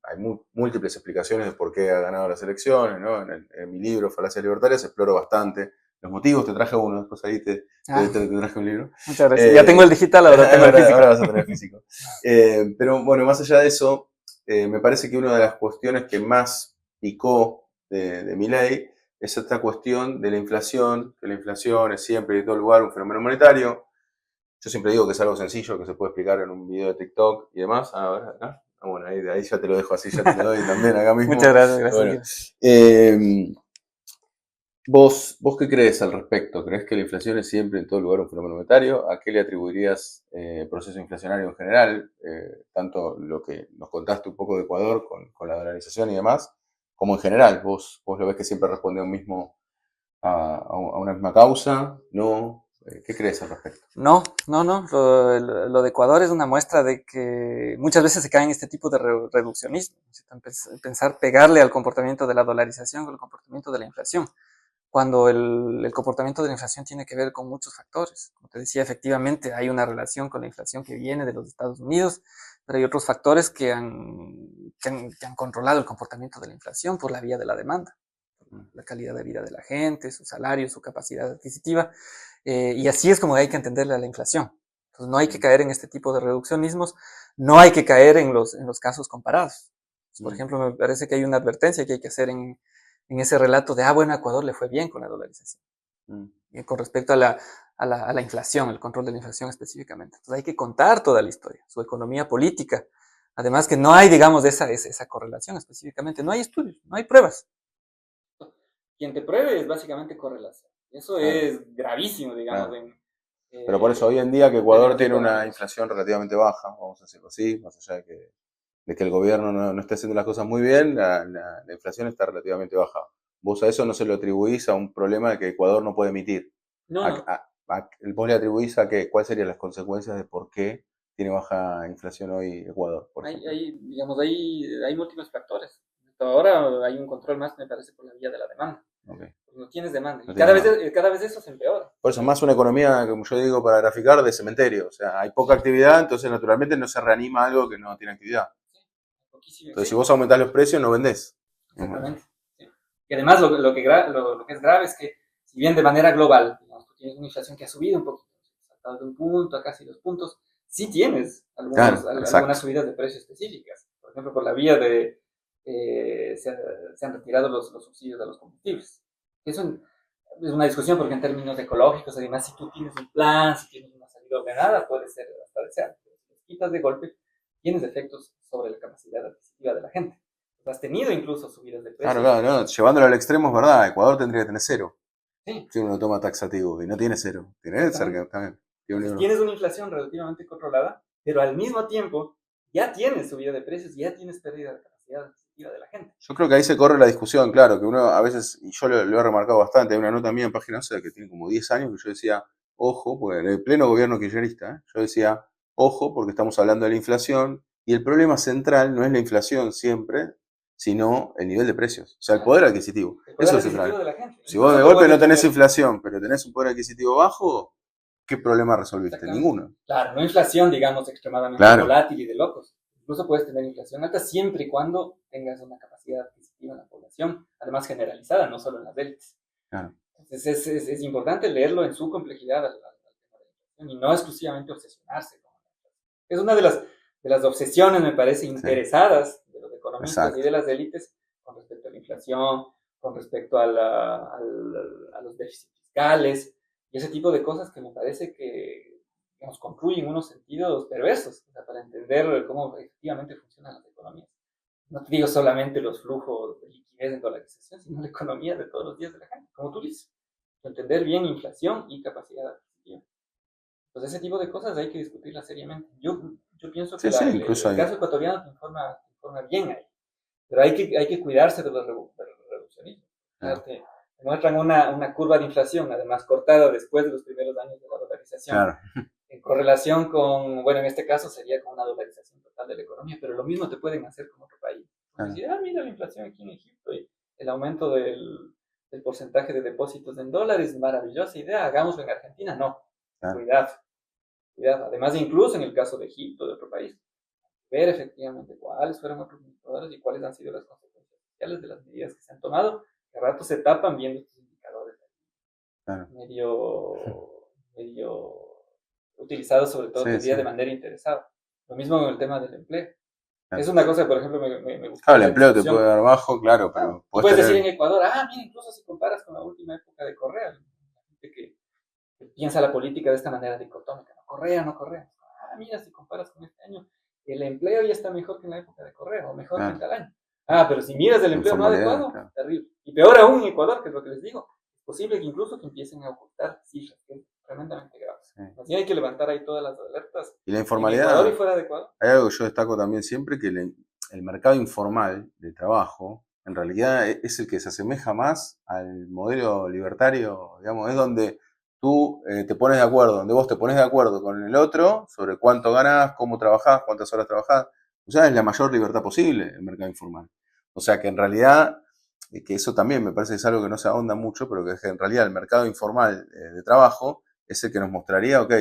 Speaker 1: hay múltiples explicaciones de por qué ha ganado las elecciones, ¿no? En mi libro, Falacias Libertarias, exploro bastante los motivos. Te traje uno, después ahí te traje un libro.
Speaker 2: Muchas gracias. Ya tengo el digital, ahora tengo el físico.
Speaker 1: Ahora vas a tener físico. Pero bueno, más allá de eso, me parece que una de las cuestiones que más picó de Milei es esta cuestión de la inflación, que la inflación es siempre y en todo lugar un fenómeno monetario. Yo siempre digo que es algo sencillo, que se puede explicar en un video de TikTok y demás. A ver, acá. Bueno, ahí ya te lo dejo así, ya te lo doy también acá mismo.
Speaker 2: Muchas gracias.
Speaker 1: Bueno, ¿Vos qué crees al respecto? ¿Crees que la inflación es siempre en todo lugar un fenómeno monetario? ¿A qué le atribuirías el proceso inflacionario en general? Tanto lo que nos contaste un poco de Ecuador con la dolarización y demás, como en general. ¿Vos lo ves que siempre responde a una misma causa? ¿No? ¿Qué crees al respecto?
Speaker 2: No. Lo de Ecuador es una muestra de que muchas veces se cae en este tipo de reduccionismo. Pensar pegarle al comportamiento de la dolarización o al comportamiento de la inflación, cuando el comportamiento de la inflación tiene que ver con muchos factores. Como te decía, efectivamente hay una relación con la inflación que viene de los Estados Unidos, pero hay otros factores que han controlado el comportamiento de la inflación por la vía de la demanda, la calidad de vida de la gente, su salario, su capacidad adquisitiva, y así es como hay que entenderle a la inflación. Entonces no hay que caer en este tipo de reduccionismos, no hay que caer en los casos comparados. Por ejemplo, me parece que hay una advertencia que hay que hacer en ese relato de, bueno, a Ecuador le fue bien con la dolarización. Y con respecto a la inflación, el control de la inflación específicamente. Entonces hay que contar toda la historia, su economía política. Además que no hay, digamos, esa correlación específicamente. No hay estudios, no hay pruebas. Quien te pruebe es básicamente correlación. Eso es gravísimo, digamos.
Speaker 1: Pero por eso hoy en día que Ecuador tiene una inflación relativamente baja, vamos a decirlo así, más allá de que el gobierno no esté haciendo las cosas muy bien, la inflación está relativamente baja. Vos a eso no se lo atribuís a un problema de que Ecuador no puede emitir.
Speaker 2: No.
Speaker 1: Vos le atribuís a cuáles serían las consecuencias de por qué tiene baja inflación hoy Ecuador.
Speaker 2: Hay múltiples factores. Ahora hay un control más, me parece, por la vía de la demanda.
Speaker 1: Okay.
Speaker 2: No tienes demanda. Y cada vez eso se empeora.
Speaker 1: Por eso, más una economía, como yo digo, para graficar, de cementerio. O sea, hay poca actividad, entonces naturalmente no se reanima algo que no tiene actividad. Entonces, si vos aumentás los precios, no vendés.
Speaker 2: Exactamente. Sí. Y además, lo que es grave es que, si bien de manera global, digamos, tú tienes una inflación que ha subido un poquito, saltado de un punto a casi 2 puntos, sí tienes algunas subidas de precios específicas. Por ejemplo, por la vía de se han retirado los subsidios a los combustibles. Eso es una discusión porque en términos ecológicos, además, si tú tienes un plan, si tienes una salida ordenada, puede ser hasta deseable. Pero si los quitas de golpe, tienes efectos sobre la capacidad adquisitiva de la gente. Entonces, has tenido incluso subidas de precios.
Speaker 1: Claro, no. Llevándolo al extremo es verdad. Ecuador tendría que tener 0.
Speaker 2: Sí.
Speaker 1: Si uno toma taxativo y no tiene 0. Tiene cerca también.
Speaker 2: Tienes una inflación relativamente controlada, pero al mismo tiempo ya tienes subida de precios, ya tienes pérdida de capacidad adquisitiva. adquisitiva de la gente.
Speaker 1: Yo creo que ahí se corre la discusión, claro, que uno a veces, y yo lo he remarcado bastante, hay una nota mía en Página 11 que tiene como 10 años que yo decía, ojo, porque en el pleno gobierno kirchnerista, yo decía, ojo, porque estamos hablando de la inflación, y el problema central no es la inflación siempre, sino el nivel de precios, o sea, el poder adquisitivo.
Speaker 2: El poder
Speaker 1: Eso es
Speaker 2: adquisitivo
Speaker 1: central.
Speaker 2: de la gente.
Speaker 1: Si vos de golpe no tenés inflación, pero tenés un poder adquisitivo bajo, ¿qué problema resolviste? Ninguno.
Speaker 2: Claro, no inflación, digamos, extremadamente volátil y de locos. Incluso puedes tener inflación alta siempre y cuando tengas una capacidad adquisitiva en la población, además generalizada, no solo en las élites.
Speaker 1: Claro.
Speaker 2: Entonces es importante leerlo en su complejidad al tema de la inflación y no exclusivamente obsesionarse con la inflación. Es una de las obsesiones, me parece, interesadas de los economistas y de las élites con respecto a la inflación, con respecto a los déficits fiscales y ese tipo de cosas que me parece que nos concluyen unos sentidos perversos, o sea, para entender cómo efectivamente funcionan las economías. No te digo solamente los flujos de liquidez en dolarización, sino la economía de todos los días de la gente, como tú dices. Entender bien inflación y capacidad adquisitiva. Entonces, ese tipo de cosas hay que discutirlas seriamente. Yo pienso que el caso ecuatoriano te informa bien ahí, pero hay que cuidarse de los reduccionismos. Te muestran una curva de inflación, además cortada después de los primeros años de la dolarización, en correlación con, bueno, en este caso sería con una dolarización total de la economía, pero lo mismo te pueden hacer con otro país. Decir, mira la inflación aquí en Egipto y el aumento del porcentaje de depósitos en dólares, maravillosa idea, hagámoslo en Argentina. No, cuidado. Además, incluso en el caso de Egipto, de otro país, ver efectivamente cuáles fueron otros indicadores y cuáles han sido las consecuencias sociales de las medidas que se han tomado, que a rato se tapan viendo estos indicadores medio utilizados sobre todo de manera interesada. Lo mismo con el tema del empleo. Es una cosa, por ejemplo, me gusta.
Speaker 1: Claro, el empleo te puede dar bajo, claro, pero
Speaker 2: puedes decir en Ecuador, mira, incluso si comparas con la última época de Correa, la gente que piensa la política de esta manera dicotómica, no Correa. Mira, si comparas con este año, el empleo ya está mejor que en la época de Correa, o mejor que en tal año. Pero si miras el empleo no adecuado, terrible. Y peor aún en Ecuador, que es lo que les digo, es posible que incluso que empiecen a ocultar cifras, que es tremendamente grave. Así hay que levantar ahí todas las alertas.
Speaker 1: Y la informalidad, en
Speaker 2: Ecuador y fuera de Ecuador.
Speaker 1: Hay algo que yo destaco también siempre, que el mercado informal de trabajo, en realidad es el que se asemeja más al modelo libertario, digamos, es donde tú te pones de acuerdo, donde vos te pones de acuerdo con el otro sobre cuánto ganás, cómo trabajás, cuántas horas trabajás. O sea, es la mayor libertad posible el mercado informal. O sea que en realidad, que eso también me parece que es algo que no se ahonda mucho, pero que en realidad el mercado informal de trabajo es el que nos mostraría, ok,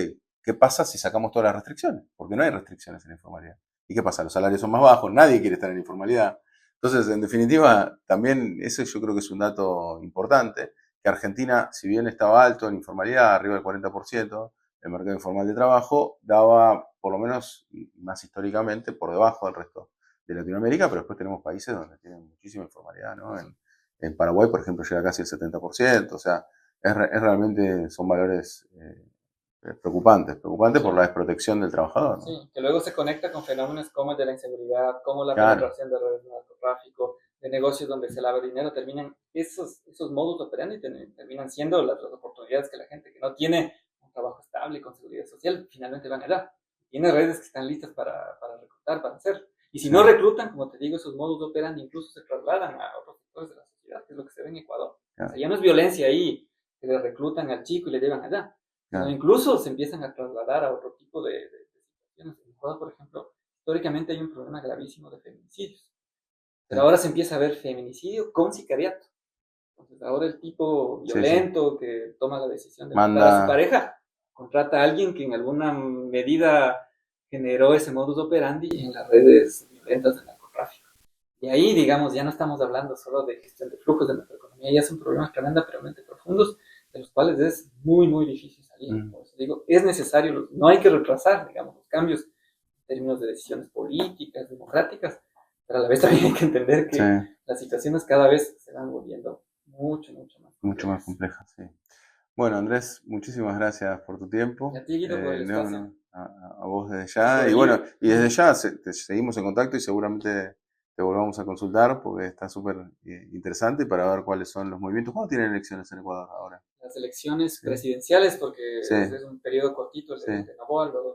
Speaker 1: ¿qué pasa si sacamos todas las restricciones? Porque no hay restricciones en la informalidad. ¿Y qué pasa? Los salarios son más bajos, nadie quiere estar en la informalidad. Entonces, en definitiva, también ese yo creo que es un dato importante, que Argentina, si bien estaba alto en informalidad, arriba del 40%, el mercado informal de trabajo daba, por lo menos, más históricamente, por debajo del resto de Latinoamérica, pero después tenemos países donde tienen muchísima informalidad, ¿no? En Paraguay, por ejemplo, llega casi el 70%, o sea, es realmente, son valores preocupantes por la desprotección del trabajador, ¿no?
Speaker 2: Sí, que luego se conecta con fenómenos como el de la inseguridad, como la penetración de redes de narcotráfico, de negocios donde se lava dinero, terminan esos modus operandi terminan siendo las oportunidades que la gente que no tiene un trabajo estable con seguridad social finalmente van a dar. Tiene redes que están listas para reclutar, para hacerlo. Y si no reclutan, como te digo, esos modus operandi incluso se trasladan a otros sectores de la sociedad, que es lo que se ve en Ecuador. O sea, ya no es violencia ahí, que le reclutan al chico y le llevan allá. Sino incluso se empiezan a trasladar a otro tipo de situaciones. En Ecuador, por ejemplo, históricamente hay un problema gravísimo de feminicidios. Pero ahora se empieza a ver feminicidio con sicariato. Entonces ahora el tipo violento que toma la decisión de matar a su pareja, contrata a alguien que en alguna medida generó ese modus operandi en las redes violentas del narcotráfico. Y ahí, digamos, ya no estamos hablando solo de gestión de flujos de nuestra economía, ya son problemas tremendamente profundos, de los cuales es muy, muy difícil salir. Por eso digo, es necesario, no hay que retrasar, digamos, los cambios en términos de decisiones políticas, democráticas, pero a la vez también hay que entender que las situaciones cada vez se van volviendo mucho más
Speaker 1: complejas. Sí. Bueno, Andrés, muchísimas gracias por tu tiempo.
Speaker 2: Y a ti, Guido, por el espacio.
Speaker 1: A vos desde ya. Y bueno, y desde ya seguimos en contacto y seguramente te volvamos a consultar porque está súper interesante para ver cuáles son los movimientos. ¿Cuándo tienen elecciones en Ecuador ahora?
Speaker 2: Las elecciones presidenciales, porque es un periodo cortito, el de Novoa, luego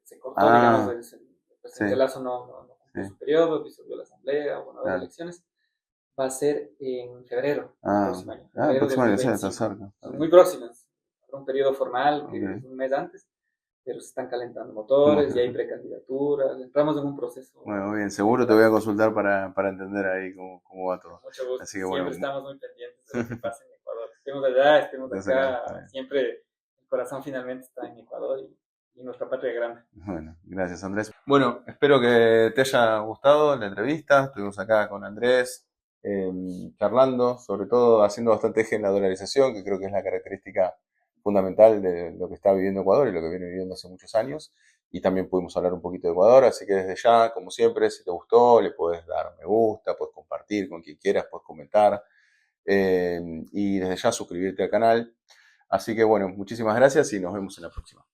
Speaker 2: se cortó, digamos, el presidente Lazo no cumplió su periodo, disolvió la asamblea, bueno, las
Speaker 1: claro.
Speaker 2: elecciones, va a ser en febrero, el
Speaker 1: Ah,
Speaker 2: próximo año,
Speaker 1: el
Speaker 2: febrero de
Speaker 1: próximo aniversario está
Speaker 2: 2025.
Speaker 1: cerca. Está
Speaker 2: Son
Speaker 1: bien.
Speaker 2: muy próximas, habrá un periodo formal que
Speaker 1: Ok.
Speaker 2: es un mes antes, pero se están calentando motores, ya hay precandidaturas, entramos en un proceso
Speaker 1: Bueno, muy bien, seguro te voy a
Speaker 2: democrático.
Speaker 1: consultar para entender ahí cómo va
Speaker 2: Con
Speaker 1: todo.
Speaker 2: mucho gusto,
Speaker 1: Así que bueno,
Speaker 2: siempre estamos muy pendientes de lo que pasa en Ecuador. Estemos allá, estemos
Speaker 1: estás acá,
Speaker 2: acá,
Speaker 1: está bien.
Speaker 2: siempre el corazón finalmente está en Ecuador y nuestra patria grande.
Speaker 1: Bueno, gracias Andrés. Bueno, espero que te haya gustado la entrevista. Estuvimos acá con Andrés eh, charlando, sobre todo haciendo bastante eje en la dolarización, que creo que es la característica fundamental de lo que está viviendo Ecuador y lo que viene viviendo hace muchos años. Y también pudimos hablar un poquito de Ecuador, así que desde ya, como siempre, si te gustó, le puedes dar me gusta, puedes compartir con quien quieras, puedes comentar y desde ya suscribirte al canal. Así que bueno, muchísimas gracias y nos vemos en la próxima.